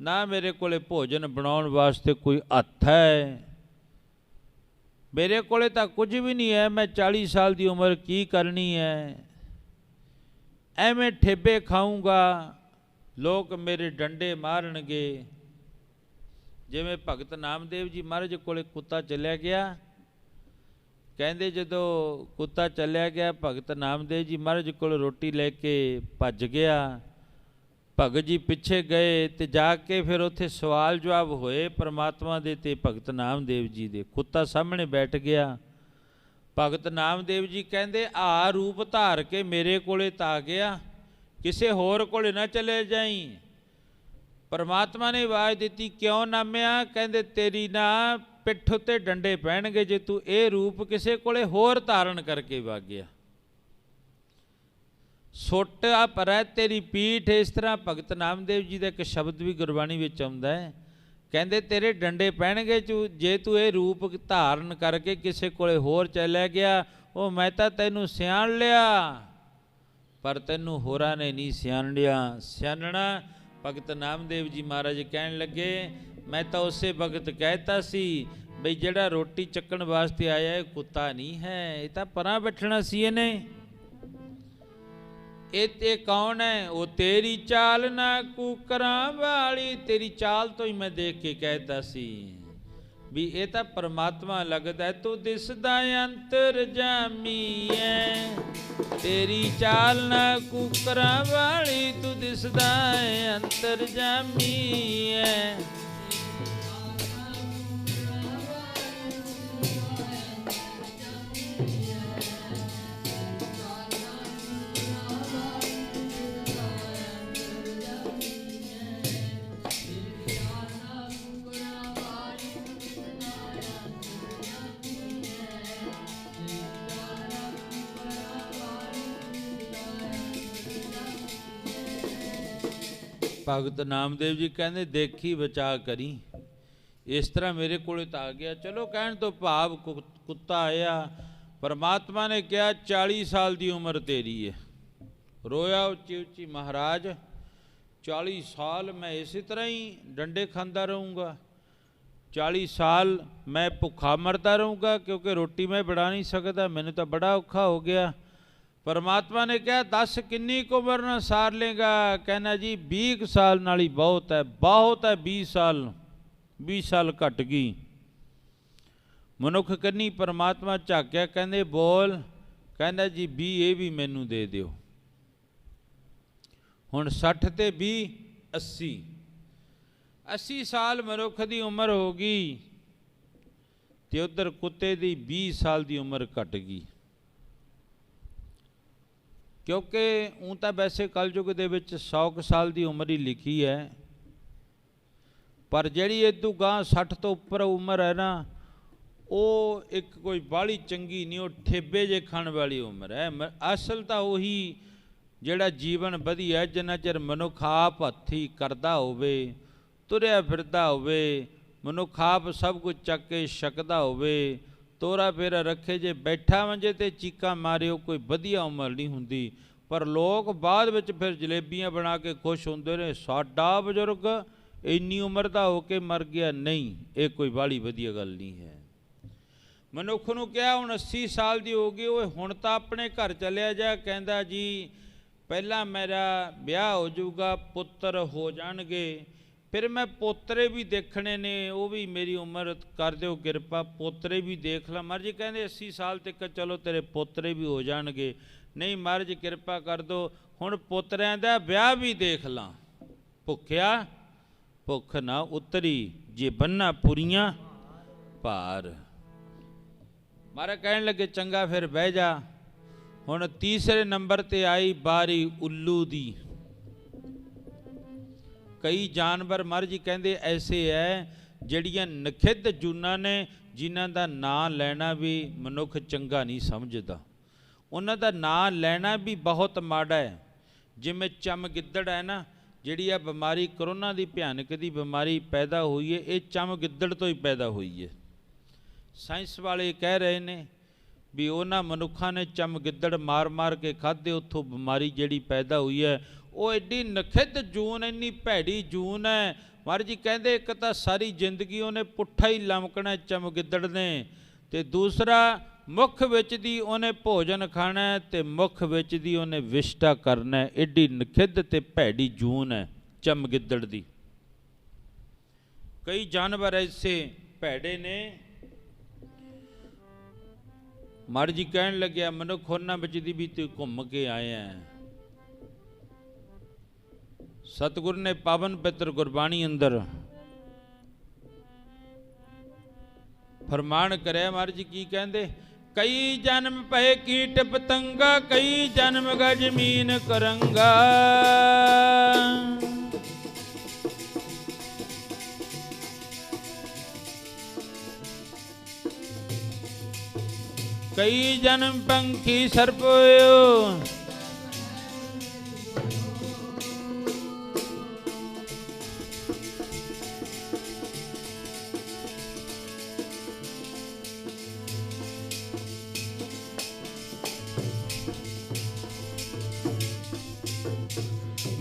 ਨਾ ਮੇਰੇ ਕੋਲੇ ਭੋਜਨ ਬਣਾਉਣ ਵਾਸਤੇ ਕੋਈ ਹੱਥ ਹੈ, ਮੇਰੇ ਕੋਲੇ ਤਾਂ ਕੁਝ ਵੀ ਨਹੀਂ ਹੈ। ਮੈਂ 40 ਸਾਲ ਦੀ ਉਮਰ ਕੀ ਕਰਨੀ ਹੈ? ਐਵੇਂ ਠੇਬੇ ਖਾਊਂਗਾ, ਲੋਕ ਮੇਰੇ ਡੰਡੇ ਮਾਰਨਗੇ। ਜਿਵੇਂ ਭਗਤ ਨਾਮਦੇਵ ਜੀ ਮਹਾਰਾਜ ਕੋਲੇ ਕੁੱਤਾ ਚੱਲਿਆ ਗਿਆ। ਕਹਿੰਦੇ ਜਦੋਂ ਕੁੱਤਾ ਚੱਲਿਆ ਗਿਆ, ਭਗਤ ਨਾਮਦੇਵ ਜੀ ਮਹਾਰਾਜ ਕੋਲ ਰੋਟੀ ਲੈ ਕੇ ਭੱਜ ਗਿਆ। ਭਗਤ ਜੀ ਪਿੱਛੇ ਗਏ ਤੇ ਜਾ ਕੇ ਫਿਰ ਉੱਥੇ ਸਵਾਲ ਜਵਾਬ ਹੋਏ ਪਰਮਾਤਮਾ ਦੇ ਤੇ ਭਗਤ ਨਾਮਦੇਵ ਜੀ ਦੇ। ਕੁੱਤਾ ਸਾਹਮਣੇ ਬੈਠ ਗਿਆ। ਭਗਤ ਨਾਮਦੇਵ ਜੀ ਕਹਿੰਦੇ ਆ ਰੂਪ ਧਾਰ ਕੇ ਮੇਰੇ ਕੋਲੇ ਤਾਂ ਗਿਆ, ਕਿਸੇ ਹੋਰ ਕੋਲੇ ਨਾ ਚਲੇ ਜਾਈਂ। ਪਰਮਾਤਮਾ ਨੇ ਆਵਾਜ਼ ਦਿੱਤੀ, ਕਿਉਂ ਨਾਮਿਆ? ਕਹਿੰਦੇ ਤੇਰੀ ਨਾ ਪਿੱਠ ਉੱਤੇ ਡੰਡੇ ਪੈਣਗੇ ਜੇ ਤੂੰ ਇਹ ਰੂਪ ਕਿਸੇ ਕੋਲੇ ਹੋਰ ਧਾਰਨ ਕਰਕੇ ਵਗ ਗਿਆ। ਸੁੱਟ ਆ ਪਰੈ ਤੇਰੀ ਪੀਠ। ਇਸ ਤਰ੍ਹਾਂ ਭਗਤ ਨਾਮਦੇਵ ਜੀ ਦਾ ਇੱਕ ਸ਼ਬਦ ਵੀ ਗੁਰਬਾਣੀ ਵਿੱਚ ਆਉਂਦਾ ਹੈ, ਕਹਿੰਦੇ ਤੇਰੇ ਡੰਡੇ ਪੈਣਗੇ ਜੇ ਤੂੰ ਇਹ ਰੂਪ ਧਾਰਨ ਕਰਕੇ ਕਿਸੇ ਕੋਲੇ ਹੋਰ ਚਲਿਆ ਗਿਆ। ਉਹ ਮੈਂ ਤਾਂ ਤੈਨੂੰ ਸਿਆਣ ਲਿਆ, ਪਰ ਤੈਨੂੰ ਹੋਰਾਂ ਨੇ ਨਹੀਂ ਸਿਆਣ ਲਿਆ। ਸਿਆਣਨਾ ਭਗਤ ਨਾਮਦੇਵ ਜੀ ਮਹਾਰਾਜ ਕਹਿਣ ਲੱਗੇ, ਮੈਂ ਤਾਂ ਉਸੇ ਵਕਤ ਕਹਿਤਾ ਸੀ ਬਈ ਜਿਹੜਾ ਰੋਟੀ ਚੱਕਣ ਵਾਸਤੇ ਆਇਆ ਇਹ ਕੁੱਤਾ ਨਹੀਂ ਹੈ, ਇਹ ਤਾਂ ਪਰਾਂ ਬੈਠਣਾ ਸੀ ਇਹਨੇ। ਇਹ ਤੇ ਕੌਣ ਹੈ? ਉਹ ਤੇਰੀ ਚਾਲ ਨਾ ਕੂਕਰਾਂ ਵਾਲੀ। ਤੇਰੀ ਚਾਲ ਤੋਂ ਹੀ ਮੈਂ ਦੇਖ ਕੇ ਕਹਿਤਾ ਸੀ ਵੀ ਇਹ ਤਾਂ ਪਰਮਾਤਮਾ ਲੱਗਦਾ, ਤੂੰ ਦਿਸਦਾ ਅੰਤਰਜਾਮੀ ਐ। ਤੇਰੀ ਚਾਲ ਨਾ ਕੂਕਰਾਂ ਵਾਲੀ, ਤੂੰ ਦਿਸਦਾ ਅੰਤਰਜਾਮੀ ਐ। ਭਗਤ ਨਾਮਦੇਵ ਜੀ ਕਹਿੰਦੇ ਦੇਖੀ ਬਚਾ ਕਰੀ। ਇਸ ਤਰ੍ਹਾਂ ਮੇਰੇ ਕੋਲੇ ਤਾਂ ਆ ਗਿਆ। ਚਲੋ ਕਹਿਣ ਤੋਂ ਭਾਵ ਕੁੱਤਾ ਆਇਆ। ਪਰਮਾਤਮਾ ਨੇ ਕਿਹਾ 40 ਸਾਲ ਦੀ ਉਮਰ ਤੇਰੀ ਹੈ। ਰੋਇਆ ਉੱਚੀ ਉੱਚੀ, ਮਹਾਰਾਜ 40 ਸਾਲ ਮੈਂ ਇਸੇ ਤਰ੍ਹਾਂ ਹੀ ਡੰਡੇ ਖਾਂਦਾ ਰਹੂੰਗਾ? 40 ਸਾਲ ਮੈਂ ਭੁੱਖਾ ਮਰਦਾ ਰਹੂੰਗਾ ਕਿਉਂਕਿ ਰੋਟੀ ਮੈਂ ਬਣਾ ਨਹੀਂ ਸਕਦਾ? ਮੈਨੂੰ ਤਾਂ ਬੜਾ ਔਖਾ ਹੋ ਗਿਆ। ਪਰਮਾਤਮਾ ਨੇ ਕਿਹਾ ਦੱਸ ਕਿੰਨੀ ਕੁ ਉਮਰ ਨਾਲ ਸਾਰ ਲੇਗਾ? ਕਹਿੰਦਾ ਜੀ 20 ਸਾਲ ਨਾਲ ਹੀ ਬਹੁਤ ਹੈ, ਬਹੁਤ ਹੈ 20 ਸਾਲ। 20 ਸਾਲ ਘਟ ਗਈ। ਮਨੁੱਖ ਕੰਨੀ ਪਰਮਾਤਮਾ ਝਾਕਿਆ, ਕਹਿੰਦੇ ਬੋਲ। ਕਹਿੰਦਾ ਜੀ 20 ਇਹ ਵੀ ਮੈਨੂੰ ਦੇ ਦਿਓ। ਹੁਣ 60 ਤੇ 20 80। 80 ਸਾਲ ਮਨੁੱਖ ਦੀ ਉਮਰ ਹੋ ਗਈ ਤੇ ਉਧਰ ਕੁੱਤੇ ਦੀ 20 ਸਾਲ ਦੀ ਉਮਰ ਘਟ ਗਈ। ਕਿਉਂਕਿ ਊਂ ਤਾਂ ਵੈਸੇ ਕਲਯੁਗ ਦੇ ਵਿੱਚ 100 ਸਾਲ ਦੀ ਉਮਰ ਹੀ ਲਿਖੀ ਹੈ, ਪਰ ਜਿਹੜੀ ਇਦੋਂ ਗਾਂ 60 ਤੋਂ ਉੱਪਰ ਉਮਰ ਹੈ ਨਾ, ਉਹ ਇੱਕ ਕੋਈ ਬਾਹਲੀ ਚੰਗੀ ਨਹੀਂ, ਉਹ ਠੇਬੇ ਜੇ ਖਾਣ ਵਾਲੀ ਉਮਰ ਹੈ। ਅਸਲ ਤਾਂ ਉਹੀ ਜਿਹੜਾ ਜੀਵਨ ਵਧੀਆ, ਜਿੰਨਾ ਚਿਰ ਮਨੁੱਖ ਆਪ ਹੱਥੀਂ ਕਰਦਾ ਹੋਵੇ, ਤੁਰਿਆ ਫਿਰਦਾ ਹੋਵੇ, ਮਨੁੱਖ ਆਪ ਸਭ ਕੁਝ ਚੱਕ ਕੇ ਛਕਦਾ ਹੋਵੇ, ਤੋਰਾ ਫੇਰਾ ਰੱਖੇ, ਜੇ ਬੈਠਾ ਮੰਜੇ ਤੇ ਚੀਕਾਂ ਮਾਰੇ, ਉਹ ਕੋਈ ਵਧੀਆ ਉਮਰ ਨਹੀਂ ਹੁੰਦੀ। ਪਰ ਲੋਕ ਬਾਅਦ ਵਿੱਚ ਫਿਰ ਜਲੇਬੀਆਂ ਬਣਾ ਕੇ ਖੁਸ਼ ਹੁੰਦੇ ਨੇ, ਸਾਡਾ ਬਜ਼ੁਰਗ ਇੰਨੀ ਉਮਰ ਦਾ ਹੋ ਕੇ ਮਰ ਗਿਆ। ਨਹੀਂ, ਇਹ ਕੋਈ ਬਾਹਲੀ ਵਧੀਆ ਗੱਲ ਨਹੀਂ ਹੈ। ਮਨੁੱਖ ਨੂੰ ਕਿਹਾ ਹੁਣ 80 ਸਾਲ ਦੀ ਹੋ ਗਈ, ਉਹ ਹੁਣ ਤਾਂ ਆਪਣੇ ਘਰ ਚਲਿਆ ਜਾ। ਕਹਿੰਦਾ ਜੀ ਪਹਿਲਾਂ ਮੇਰਾ ਵਿਆਹ ਹੋ ਜਾਊਗਾ, ਪੁੱਤਰ ਹੋ ਜਾਣਗੇ, ਫਿਰ ਮੈਂ ਪੋਤਰੇ ਵੀ ਦੇਖਣੇ ਨੇ, ਉਹ ਵੀ ਮੇਰੀ ਉਮਰ ਕਰ ਦਿਓ ਕਿਰਪਾ, ਪੋਤਰੇ ਵੀ ਦੇਖ ਲਾ। ਮਹਾਰਾਜ ਜੀ ਕਹਿੰਦੇ 80 ਸਾਲ ਤੱਕ ਚਲੋ ਤੇਰੇ ਪੋਤਰੇ ਵੀ ਹੋ ਜਾਣਗੇ। ਨਹੀਂ ਮਹਾਰਾਜ ਜੀ ਕਿਰਪਾ ਕਰ ਦਿਓ, ਹੁਣ ਪੋਤਰਿਆਂ ਦਾ ਵਿਆਹ ਵੀ ਦੇਖ ਲਾਂ। ਭੁੱਖਿਆ ਭੁੱਖ ਨਾ ਉਤਰੀ, ਜੇ ਬੰਨਾ ਪੁਰੀਆਂ ਭਾਰ। ਮਹਾਰਾਜ ਕਹਿਣ ਲੱਗੇ ਚੰਗਾ ਫਿਰ ਬਹਿ ਜਾ। ਹੁਣ ਤੀਸਰੇ ਨੰਬਰ ਤੇ ਆਈ ਬਾਰੀ ਉੱਲੂ ਦੀ। ਕਈ ਜਾਨਵਰ ਮਹਾਰਾਜ ਜੀ ਕਹਿੰਦੇ ਐਸੇ ਹੈ ਜਿਹੜੀਆਂ ਨਖਿੱਧ ਜੂਨਾਂ ਨੇ, ਜਿਨ੍ਹਾਂ ਦਾ ਨਾਂ ਲੈਣਾ ਵੀ ਮਨੁੱਖ ਚੰਗਾ ਨਹੀਂ ਸਮਝਦਾ। ਉਹਨਾਂ ਦਾ ਨਾਂ ਲੈਣਾ ਵੀ ਬਹੁਤ ਮਾੜਾ ਹੈ। ਜਿਵੇਂ ਚਮਗਿੱਦੜ ਹੈ ਨਾ, ਜਿਹੜੀ ਆ ਬਿਮਾਰੀ ਕਰੋਨਾ ਦੀ ਭਿਆਨਕ ਦੀ ਬਿਮਾਰੀ ਪੈਦਾ ਹੋਈ ਹੈ, ਇਹ ਚਮਗਿੱਦੜ ਤੋਂ ਹੀ ਪੈਦਾ ਹੋਈ ਹੈ। ਸਾਇੰਸ ਵਾਲੇ ਕਹਿ ਰਹੇ ਨੇ ਵੀ ਉਹਨਾਂ ਮਨੁੱਖਾਂ ਨੇ ਚਮਗਿੱਦੜ ਮਾਰ ਮਾਰ ਕੇ ਖਾਧੇ, ਉੱਥੋਂ ਬਿਮਾਰੀ ਜਿਹੜੀ ਪੈਦਾ ਹੋਈ ਹੈ। ਉਹ ਐਡੀ ਨਖਿੱਧ ਜੂਨ, ਇੰਨੀ ਭੈੜੀ ਜੂਨ ਹੈ। ਮਹਾਰਾਜ ਜੀ ਕਹਿੰਦੇ ਇੱਕ ਤਾਂ ਸਾਰੀ ਜ਼ਿੰਦਗੀ ਉਹਨੇ ਪੁੱਠਾ ਹੀ ਲਮਕਣਾ ਚਮਗਿੱਦੜ ਨੇ, ਤੇ ਦੂਸਰਾ ਮੁੱਖ ਵਿੱਚ ਦੀ ਉਹਨੇ ਭੋਜਨ ਖਾਣਾ ਤੇ ਮੁੱਖ ਵਿੱਚ ਦੀ ਉਹਨੇ ਵਿਸ਼ਟਾ ਕਰਨਾ। ਐਡੀ ਨਖਿੱਧ ਤੇ ਭੈੜੀ ਜੂਨ ਹੈ ਚਮਗਿੱਦੜ ਦੀ। ਕਈ ਜਾਨਵਰ ਐਸੇ ਭੈੜੇ ਨੇ। ਮਹਾਰਾਜ ਜੀ ਕਹਿਣ ਲੱਗਿਆ ਮਨੁੱਖ ਉਹਨਾਂ ਵਿੱਚ ਦੀ ਵੀ ਤੂੰ ਘੁੰਮ ਕੇ ਆਇਆ। सतगुर ने पावन पितर गुरबाणी अंदर फरमान करे महाराज जी की कहते, कई जन्म पए कीट पतंगा, कई जन्म गा जमीन करंगा। कई जन्म पंखी सर्प होयो,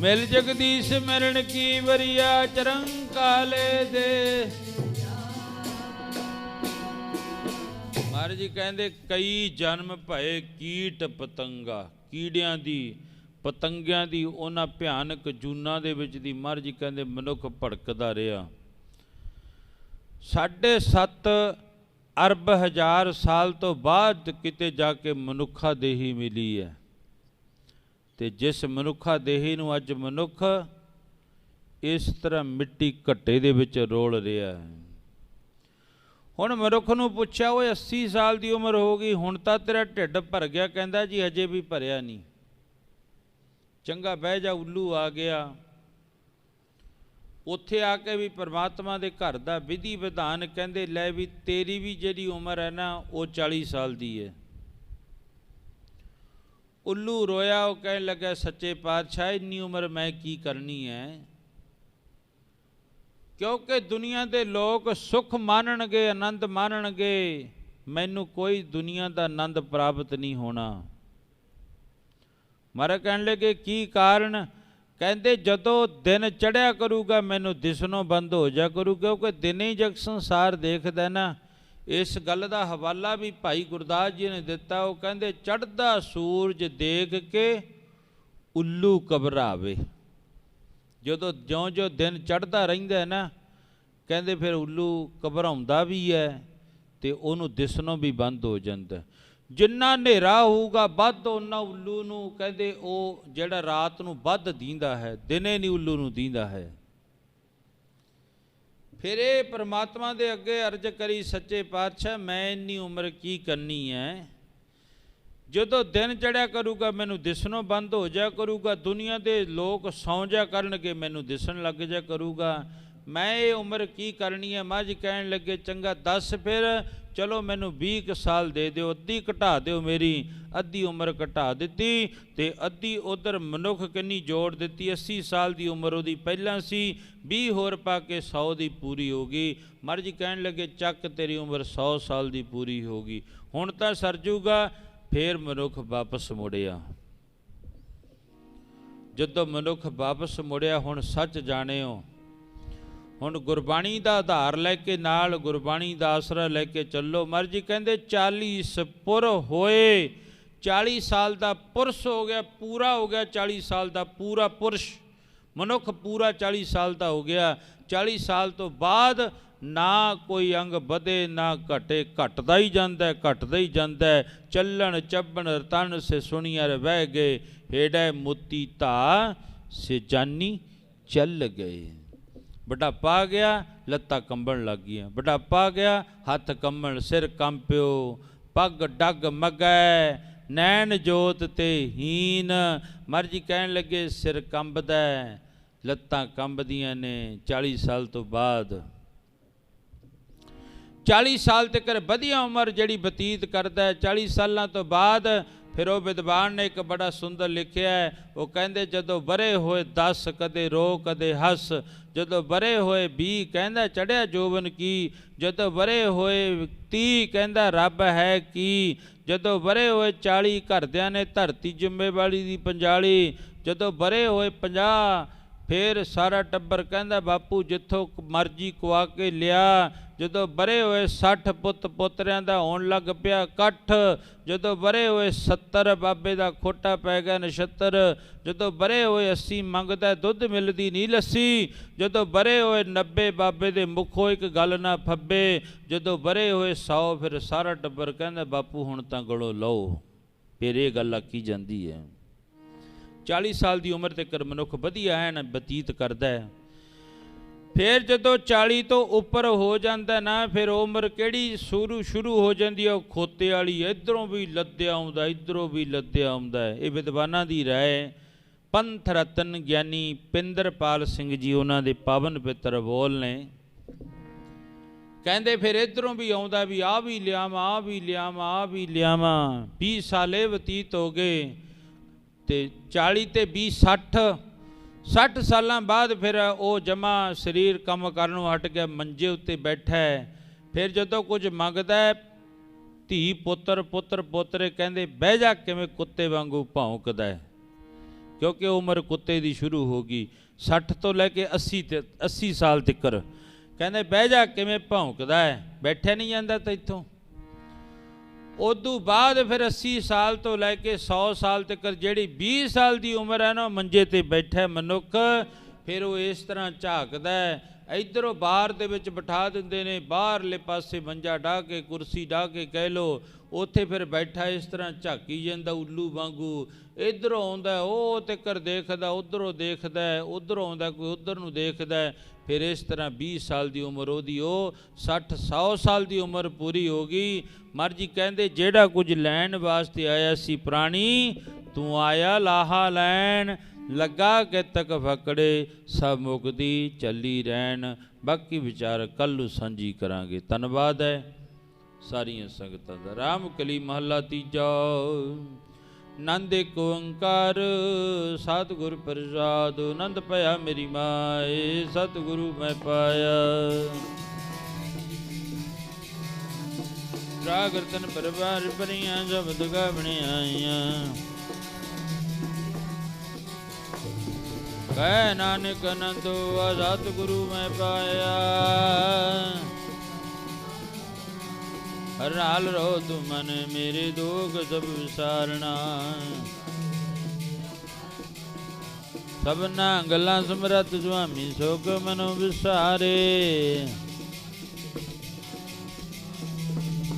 मिल जगदीश मरण की वरिया, चरण काले दे। महाराज जी कहते कई जन्म भए कीट पतंगा, कीड़ियां दी पतंगियां दी उन्हां भयानक जूनां दे विच दी महाराज जी कहते मनुख भड़कदा रहा। 7.5 अरब हज़ार साल तो बाद किते जाके मनुखा देही मिली है। ਤੇ ਜਿਸ ਮਨੁੱਖਾ ਦੇਹੀ ਨੂੰ ਅੱਜ ਮਨੁੱਖ ਇਸ ਤਰ੍ਹਾਂ ਮਿੱਟੀ ਘੱਟੇ ਦੇ ਵਿੱਚ ਰੋਲ ਰਿਹਾ ਹੈ। ਹੁਣ ਮਨੁੱਖ ਨੂੰ ਪੁੱਛਿਆ, ਉਹ 80 ਸਾਲ ਦੀ ਉਮਰ ਹੋ ਗਈ, ਹੁਣ ਤਾਂ ਤੇਰਾ ਢਿੱਡ ਭਰ ਗਿਆ। ਕਹਿੰਦਾ ਜੀ ਅਜੇ ਵੀ ਭਰਿਆ ਨਹੀਂ। ਚੰਗਾ ਬਹਿ ਜਾ, ਉੱਲੂ ਆ ਗਿਆ। ਉੱਥੇ ਆ ਕੇ ਵੀ ਪਰਮਾਤਮਾ ਦੇ ਘਰ ਦਾ ਵਿਧੀ ਵਿਧਾਨ ਕਹਿੰਦੇ ਲੈ ਵੀ ਤੇਰੀ ਵੀ ਜਿਹੜੀ ਉਮਰ ਹੈ ਨਾ ਉਹ 40 ਸਾਲ ਦੀ ਹੈ। ਉੱਲੂ ਰੋਇਆ, ਉਹ ਕਹਿਣ ਲੱਗਾ ਸੱਚੇ ਪਾਤਸ਼ਾਹ ਇੰਨੀ ਉਮਰ ਮੈਂ ਕੀ ਕਰਨੀ ਹੈ, ਕਿਉਂਕਿ ਦੁਨੀਆ ਦੇ ਲੋਕ ਸੁੱਖ ਮਾਣਨਗੇ, ਆਨੰਦ ਮਾਣਨਗੇ, ਮੈਨੂੰ ਕੋਈ ਦੁਨੀਆ ਦਾ ਆਨੰਦ ਪ੍ਰਾਪਤ ਨਹੀਂ ਹੋਣਾ। ਮਹਾਰਾਜ ਕਹਿਣ ਲੱਗੇ ਕੀ ਕਾਰਨ? ਕਹਿੰਦੇ ਜਦੋਂ ਦਿਨ ਚੜ੍ਹਿਆ ਕਰੂਗਾ ਮੈਨੂੰ ਦਿਸਣੋਂ ਬੰਦ ਹੋ ਜਾ ਕਰੂ, ਕਿਉਂਕਿ ਦਿਨੇ ਜਗ ਸੰਸਾਰ ਦੇਖਦਾ ਨਾ। ਇਸ ਗੱਲ ਦਾ ਹਵਾਲਾ ਵੀ ਭਾਈ ਗੁਰਦਾਸ ਜੀ ਨੇ ਦਿੱਤਾ। ਉਹ ਕਹਿੰਦੇ ਚੜ੍ਹਦਾ ਸੂਰਜ ਦੇਖ ਕੇ ਉੱਲੂ ਘਬਰਾਵੇ। ਜਦੋਂ ਜਿਉਂ-ਜਿਉਂ ਦਿਨ ਚੜ੍ਹਦਾ ਰਹਿੰਦਾ ਨਾ, ਕਹਿੰਦੇ ਫਿਰ ਉੱਲੂ ਘਬਰਾਉਂਦਾ ਵੀ ਹੈ ਅਤੇ ਉਹਨੂੰ ਦਿਸਣੋਂ ਵੀ ਬੰਦ ਹੋ ਜਾਂਦਾ। ਜਿੰਨਾ ਹਨੇਰਾ ਹੋਊਗਾ ਵੱਧ ਉਹਨਾਂ ਉੱਲੂ ਨੂੰ ਕਹਿੰਦੇ ਉਹ ਜਿਹੜਾ ਰਾਤ ਨੂੰ ਵੱਧ ਦੀਂਦਾ ਹੈ, ਦਿਨੇ ਨਹੀਂ ਉੱਲੂ ਨੂੰ ਦੀਂਦਾ ਹੈ। ਫਿਰ ਇਹ ਪਰਮਾਤਮਾ ਦੇ ਅੱਗੇ ਅਰਜ਼ ਕਰੀ, ਸੱਚੇ ਪਾਤਸ਼ਾਹ ਮੈਂ ਇੰਨੀ ਉਮਰ ਕੀ ਕਰਨੀ ਹੈ, ਜਦੋਂ ਦਿਨ ਚੜ੍ਹਿਆ ਕਰੂਗਾ ਮੈਨੂੰ ਦਿਸਣੋਂ ਬੰਦ ਹੋ ਜਾ ਕਰੂਗਾ, ਦੁਨੀਆ ਦੇ ਲੋਕ ਸੌਂ ਜਾ ਕਰਨਗੇ ਮੈਨੂੰ ਦਿਸਣ ਲੱਗ ਜਾ ਕਰੂਗਾ, ਮੈਂ ਇਹ ਉਮਰ ਕੀ ਕਰਨੀ ਹੈ। ਮਹਾਰਾਜ ਕਹਿਣ ਲੱਗੇ ਚੰਗਾ ਦੱਸ ਫਿਰ, ਚਲੋ ਮੈਨੂੰ 20 ਸਾਲ ਦੇ ਦਿਓ, ਅੱਧੀ ਘਟਾ ਦਿਓ, ਮੇਰੀ ਅੱਧੀ ਉਮਰ ਘਟਾ ਦਿੱਤੀ ਅਤੇ ਅੱਧੀ ਉੱਧਰ ਮਨੁੱਖ ਕਿੰਨੀ ਜੋੜ ਦਿੱਤੀ। 80 ਸਾਲ ਦੀ ਉਮਰ ਉਹਦੀ ਪਹਿਲਾਂ ਸੀ, 20 ਹੋਰ ਪਾ ਕੇ 100 ਦੀ ਪੂਰੀ ਹੋ ਗਈ। ਮਹਾਰਾਜ ਜੀ ਕਹਿਣ ਲੱਗੇ ਚੱਕ ਤੇਰੀ ਉਮਰ 100 ਸਾਲ ਦੀ ਪੂਰੀ ਹੋ ਗਈ, ਹੁਣ ਤਾਂ ਸਰ ਜੂਗਾ। ਫਿਰ ਮਨੁੱਖ ਵਾਪਸ ਮੁੜਿਆ। ਜਦੋਂ ਮਨੁੱਖ ਵਾਪਸ ਮੁੜਿਆ, ਹੁਣ ਸੱਚ ਜਾਣਿਓ, ਹੁਣ ਗੁਰਬਾਣੀ ਦਾ ਆਧਾਰ ਲੈ ਕੇ ਨਾਲ ਗੁਰਬਾਣੀ ਦਾ ਆਸਰਾ ਲੈ ਕੇ ਚੱਲੋ। ਮਹਾਰਾਜ ਜੀ ਕਹਿੰਦੇ 40 ਪੁਰ ਹੋਏ, 40 ਸਾਲ ਦਾ ਪੁਰਸ਼ ਹੋ ਗਿਆ, ਪੂਰਾ ਹੋ ਗਿਆ 40 ਸਾਲ ਦਾ ਪੂਰਾ ਪੁਰਸ਼ ਮਨੁੱਖ, ਪੂਰਾ 40 ਸਾਲ ਦਾ ਹੋ ਗਿਆ। 40 ਸਾਲ ਤੋਂ ਬਾਅਦ ਨਾ ਕੋਈ ਅੰਗ ਵਧੇ ਨਾ ਘਟੇ, ਘਟਦਾ ਹੀ ਜਾਂਦਾ, ਘਟਦਾ ਹੀ ਜਾਂਦਾ। ਚੱਲਣ ਚੱਬਣ ਰਤਨ ਸੇ ਸੁਣੀਅਰ ਵਹਿ ਗਏ, ਹੇੜੈ ਮੋਤੀ ਧਾ ਸੇ ਜਾਨੀ ਚੱਲ ਗਏ। ਬੁਢਾਪਾ ਆ ਗਿਆ, ਲੱਤਾਂ ਕੰਬਣ ਲੱਗ ਗਈਆਂ, ਬੁਢਾਪਾ ਆ ਗਿਆ, ਹੱਥ ਕੰਬਣ, ਸਿਰ ਕੰਬਿਓ, ਪੱਗ ਡੱਗ ਮਗੈ, ਨੈਣ ਜੋਤ ਤੇ ਹੀਨ। ਮਹਾਰਾਜ ਜੀ ਕਹਿਣ ਲੱਗੇ ਸਿਰ ਕੰਬਦਾ, ਲੱਤਾਂ ਕੰਬਦੀਆਂ ਨੇ। 40 ਸਾਲ ਤੋਂ ਬਾਅਦ 40 ਸਾਲ ਤੱਕ ਵਧੀਆ ਉਮਰ ਜਿਹੜੀ ਬਤੀਤ ਕਰਦਾ, 40 ਸਾਲਾਂ ਤੋਂ ਬਾਅਦ ਫਿਰ ਉਹ ਵਿਦਵਾਨ ਨੇ ਇੱਕ ਬੜਾ ਸੁੰਦਰ ਲਿਖਿਆ ਹੈ। ਉਹ ਕਹਿੰਦੇ ਜਦੋਂ ਵਰੇ ਹੋਏ 10 ਕਦੇ ਰੋ ਕਦੇ ਹੱਸ, ਜਦੋਂ ਵਰੇ ਹੋਏ 20 ਕਹਿੰਦਾ ਚੜ੍ਹਿਆ ਜੋਬਨ ਕੀ, ਜਦੋਂ ਵਰੇ ਹੋਏ 30 ਕਹਿੰਦਾ ਰੱਬ ਹੈ ਕੀ, ਜਦੋਂ ਵਰੇ ਹੋਏ 40 ਘਰਦਿਆਂ ਨੇ ਧਰਤੀ ਜ਼ਿੰਮੇਵਾਰੀ ਦੀ ਪੰਜਾਲੀ, ਜਦੋਂ ਵਰੇ ਹੋਏ 50 ਫਿਰ ਸਾਰਾ ਟੱਬਰ ਕਹਿੰਦਾ ਬਾਪੂ ਜਿੱਥੋਂ ਮਰਜ਼ੀ ਕੁਆ ਕੇ ਲਿਆ, ਜਦੋਂ ਵਰੇ ਹੋਏ 60 ਪੁੱਤ ਪੋਤਰਿਆਂ ਦਾ ਹੋਣ ਲੱਗ ਪਿਆ ਇਕੱਠ, ਜਦੋਂ ਵਰੇ ਹੋਏ 70 ਬਾਬੇ ਦਾ ਖੋਟਾ ਪੈ ਗਿਆ ਨਛੱਤਰ, ਜਦੋਂ ਵਰੇ ਹੋਏ 80 ਮੰਗਦਾ ਦੁੱਧ ਮਿਲਦੀ ਨਹੀਂ ਲੱਸੀ, ਜਦੋਂ ਵਰੇ ਹੋਏ 90 ਬਾਬੇ ਦੇ ਮੁੱਖੋਂ ਇੱਕ ਗੱਲ ਨਾ ਫੱਬੇ, ਜਦੋਂ ਵਰੇ ਹੋਏ 100 ਫਿਰ ਸਾਰਾ ਟੱਬਰ ਕਹਿੰਦਾ ਬਾਪੂ ਹੁਣ ਤਾਂ ਗਲੋਂ ਲਓ। ਫਿਰ ਇਹ ਗੱਲ ਆਖੀ ਜਾਂਦੀ ਹੈ 40 ਸਾਲ ਦੀ ਉਮਰ ਤੱਕ ਮਨੁੱਖ ਵਧੀਆ ਐਨ ਬਤੀਤ ਕਰਦਾ ਹੈ। ਫਿਰ ਜਦੋਂ 40 ਤੋਂ ਉੱਪਰ ਹੋ ਜਾਂਦਾ ਨਾ, ਫਿਰ ਉਮਰ ਕਿਹੜੀ ਸ਼ੁਰੂ ਹੋ ਜਾਂਦੀ ਹੈ, ਉਹ ਖੋਤੇ ਵਾਲੀ। ਇੱਧਰੋਂ ਵੀ ਲੱਦਿਆ ਆਉਂਦਾ, ਇੱਧਰੋਂ ਵੀ ਲੱਦਿਆ ਆਉਂਦਾ ਹੈ। ਇਹ ਵਿਦਵਾਨਾਂ ਦੀ ਰਾਏ। ਪੰਥ ਰਤਨ ਗਿਆਨੀ ਪਿੰਦਰਪਾਲ ਸਿੰਘ ਜੀ ਉਹਨਾਂ ਦੇ ਪਾਵਨ ਪਿੱਤਰ ਬੋਲ ਨੇ, ਕਹਿੰਦੇ ਫਿਰ ਇੱਧਰੋਂ ਵੀ ਆਉਂਦਾ ਵੀ ਆਹ ਵੀ ਲਿਆਵਾਂ, ਆਹ ਵੀ ਲਿਆਵਾਂ, ਆਹ ਵੀ ਲਿਆਵਾਂ। 20 ਸਾਲੇ ਬਤੀਤ ਹੋ ਗਏ ਅਤੇ 40 ਤੇ 20 60 ਸਾਲਾਂ ਬਾਅਦ ਫਿਰ ਉਹ ਜਮਾ ਸਰੀਰ ਕੰਮ ਕਰਨੋਂ ਹਟ ਗਿਆ, ਮੰਜੇ ਉੱਤੇ ਬੈਠਾ ਹੈ। ਫਿਰ ਜਦੋਂ ਕੁਝ ਮੰਗਦਾ ਹੈ, ਧੀ ਪੁੱਤਰ ਪੋਤਰੇ ਕਹਿੰਦੇ ਬਹਿ ਜਾ, ਕਿਵੇਂ ਕੁੱਤੇ ਵਾਂਗੂ ਭੌਂਕਦਾ ਹੈ, ਕਿਉਂਕਿ ਉਮਰ ਕੁੱਤੇ ਦੀ ਸ਼ੁਰੂ ਹੋ ਗਈ। 60 ਤੋਂ ਲੈ ਕੇ 80 ਸਾਲ ਤੱਕ ਕਹਿੰਦੇ ਬਹਿ ਜਾ, ਕਿਵੇਂ ਭੌਂਕਦਾ ਹੈ, ਬੈਠਿਆ ਨਹੀਂ ਜਾਂਦਾ ਤਾਂ ਇੱਥੋਂ। ਉਦੋਂ ਬਾਅਦ ਫਿਰ 80 ਸਾਲ ਤੋਂ ਲੈ ਕੇ 100 ਸਾਲ ਤੱਕ ਜਿਹੜੀ 20 ਸਾਲ ਦੀ ਉਮਰ ਹੈ ਨਾ, ਮੰਜੇ 'ਤੇ ਬੈਠਾ ਮਨੁੱਖ। ਫਿਰ ਉਹ ਇਸ ਤਰ੍ਹਾਂ ਝਾਕਦਾ ਹੈ, ਇੱਧਰੋਂ ਬਾਹਰ ਦੇ ਵਿੱਚ ਬਿਠਾ ਦਿੰਦੇ ਨੇ, ਬਾਹਰਲੇ ਪਾਸੇ ਮੰਜਾ ਡਾਹ ਕੇ, ਕੁਰਸੀ ਡਾਹ ਕੇ ਕਹਿ ਲਓ, ਉੱਥੇ ਫਿਰ ਬੈਠਾ ਇਸ ਤਰ੍ਹਾਂ ਝਾਕੀ ਜਾਂਦਾ ਉੱਲੂ ਵਾਂਗੂ। ਇੱਧਰੋਂ ਆਉਂਦਾ ਉਹ ਤਿੱਕਰ ਦੇਖਦਾ, ਉੱਧਰੋਂ ਦੇਖਦਾ, ਉੱਧਰੋਂ ਆਉਂਦਾ ਕੋਈ ਉੱਧਰ ਨੂੰ ਦੇਖਦਾ। ਫਿਰ ਇਸ ਤਰ੍ਹਾਂ 20 ਸਾਲ ਦੀ ਉਮਰ ਉਹਦੀ ਉਹ 60-100 ਸਾਲ ਦੀ ਉਮਰ ਪੂਰੀ ਹੋ ਗਈ। ਮਹਾਰਾਜ ਜੀ ਕਹਿੰਦੇ ਜਿਹੜਾ ਕੁਝ ਲੈਣ ਵਾਸਤੇ ਆਇਆ ਸੀ ਪ੍ਰਾਣੀ, ਤੂੰ ਆਇਆ ਲਾਹਾ ਲੈਣ, ਲੱਗਾ ਕਿ ਤੱਕ ਫਕੜੇ ਸਭ ਮੁਕਦੀ ਚੱਲੀ ਰਹਿਣ। ਬਾਕੀ ਵਿਚਾਰ ਕੱਲ੍ਹ ਨੂੰ ਸਾਂਝੀ ਕਰਾਂਗੇ। ਧੰਨਵਾਦ ਹੈ ਸਾਰੀਆਂ ਸੰਗਤਾਂ ਦਾ। ਰਾਮ ਕਲੀ ਮਹੱਲਾ ਤੀਜਾ। ਨੰਦ ਏਕ ਓੰਕਾਰ ਸਤਿਗੁਰ ਪ੍ਰਸਾਦਿ, ਨੰਦ ਭਇਆ ਮੇਰੀ ਮਾਏ, ਸਤਿਗੁਰੂ ਮੈਂ ਪਾਇਆ। ਰਾਗ ਰਤਨ ਪਰਵਾਰ ਭਰੀਆਂ, ਸ਼ਬਦ ਗਾਵਣੀਆਂ ਆਈਆਂ। ਕਹਿ ਨਾਨਕ ਨੰਦੋ ਸਤਿਗੁਰੂ ਮੈਂ ਪਾਇਆ। ਹਰ ਹਾਲ ਰੋ ਤੂੰ ਮਨ ਮੇਰੇ, ਦੁਖ ਸਭ ਵਿਸਾਰਣਾ। ਸਭਨਾ ਗੱਲਾਂ ਸਮਰੱਥ ਸੁਆਮੀ, ਸੋਖ ਮਨੋ ਵਿਸਾਰੇ।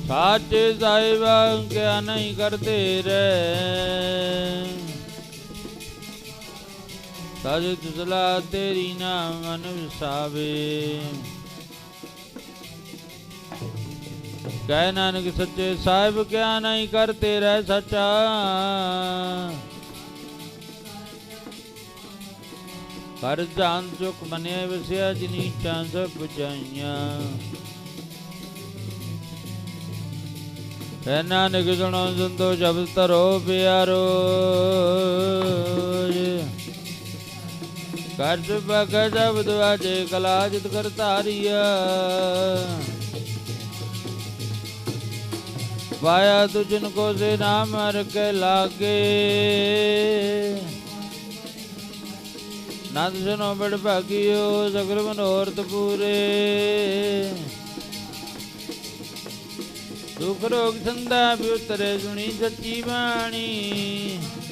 ਸਾਚੇ ਸਾਹਿਬਾ ਕਿਆ ਨਹੀਂ ਕਰਦੇ ਰਹਿ, ਸਾਜ ਤੁਸਲਾ ਤੇਰੀ ਨਾਮ ਮਨ ਵਿਸਾਵੇ। ਕਹਿ ਨਾਨਕ ਸੱਚੇ ਸਾਹਿਬ ਕਿਆ ਨਹੀਂ ਕਰਤੇ ਰਹਿ ਸੱਚਾ। ਕਰ ਜਾਨ ਸੁਖ ਮਨੇ ਵਸਿਆ, ਜਿਨੀ ਚਾਂ ਸਭ ਬੁਝਾਈਆਂ। ਕਹਿ ਨਾਨਕ ਸੁਣੋ ਸੁਣਦੋ ਸ਼ਬਦ ਧਰੋ ਪਿਆਰੋ। ਕਰ ਸੁਭਾ ਕੈ ਸ਼ਬਦ ਵਾਜੇ, ਕਲਾ ਜਿਤ ਕਰ ਧਾਰੀਆ। पाया तु जिनको से नाम हर के लागे, नंद सुनो बड़ भागियो सकल मनोरथ पूरे। दुख रोग संदा भी उतरे सुनी सच्ची बाणी।